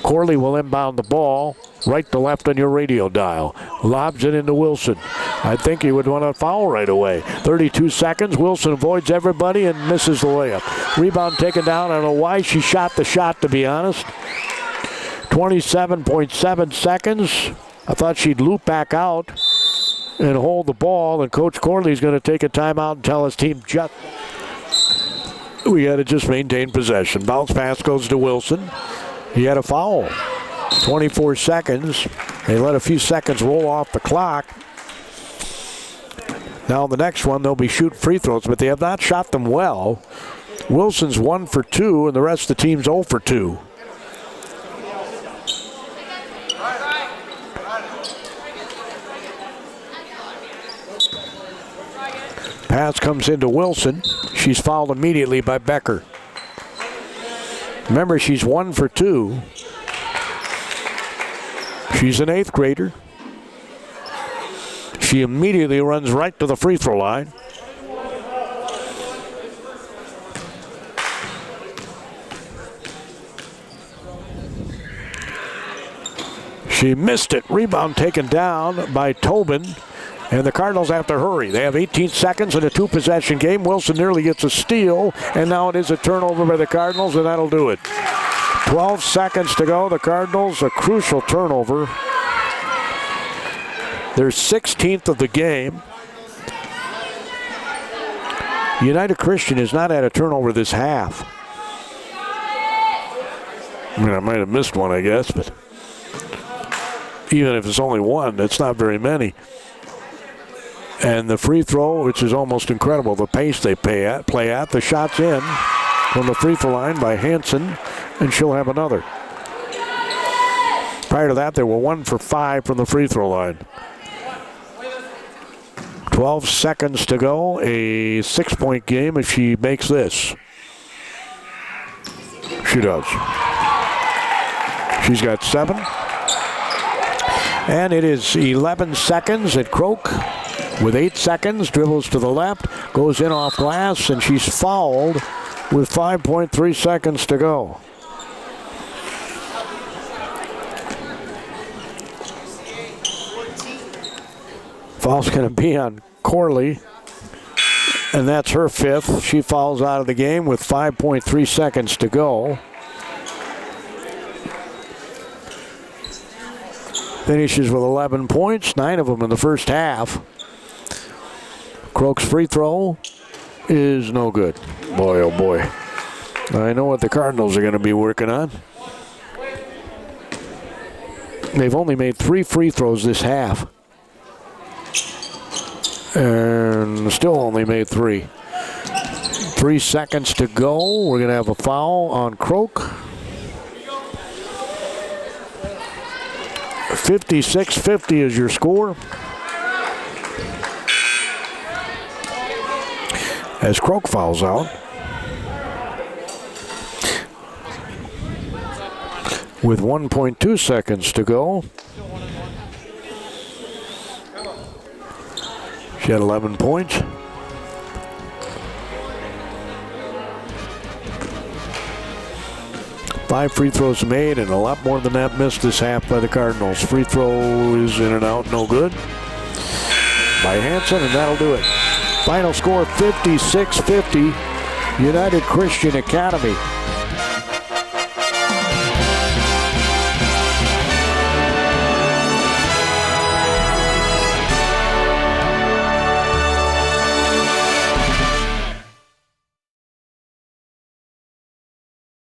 Corley will inbound the ball right to left on your radio dial. Lobs it into Wilson. I think he would want to foul right away. 32 seconds. Wilson avoids everybody and misses the layup. Rebound taken down. I don't know why she shot the shot, to be honest. 27.7 seconds. I thought she'd loop back out and hold the ball, and Coach Corley's going to take a timeout and tell his team, we got to just maintain possession. Bounce pass goes to Wilson. He had a foul. 24 seconds. They let a few seconds roll off the clock. Now the next one, they'll be shooting free throws, but they have not shot them well. Wilson's 1 for 2, and the rest of the team's 0 for 2. Pass comes into Wilson. She's fouled immediately by Becker. Remember, she's 1 for 2. She's an 8th grader. She immediately runs right to the free throw line. She missed it. Rebound taken down by Tobin. And the Cardinals have to hurry. They have 18 seconds in a 2-possession game. Wilson nearly gets a steal, and now it is a turnover by the Cardinals, and that'll do it. 12 seconds to go. The Cardinals, a crucial turnover. Their 16th of the game. United Christian has not had a turnover this half. I mean, I might have missed one, I guess, but even if it's only one, that's not very many. And the free throw, which is almost incredible, the pace they play at. The shot's in from the free throw line by Hansen, and she'll have another. Prior to that, they were 1 for 5 from the free throw line. 12 seconds to go, a 6-point game if she makes this. She does. She's got 7. And it is 11 seconds at Croak. With 8 seconds, dribbles to the left, goes in off glass, and she's fouled with 5.3 seconds to go. Foul's going to be on Corley, and that's her 5th. She fouls out of the game with 5.3 seconds to go. Finishes with 11 points, 9 of them in the first half. Croak's free throw is no good. Boy, oh boy. I know what the Cardinals are going to be working on. They've only made 3 free throws this half. And still only made 3. 3 seconds to go. We're going to have a foul on Croak. 56-50 is your score. As Croak fouls out. With 1.2 seconds to go. She had 11 points. Five free throws made and a lot more than that missed this half by the Cardinals. Free throw is in and out, no good. By Hansen, and that'll do it. Final score 56-50, United Christian Academy.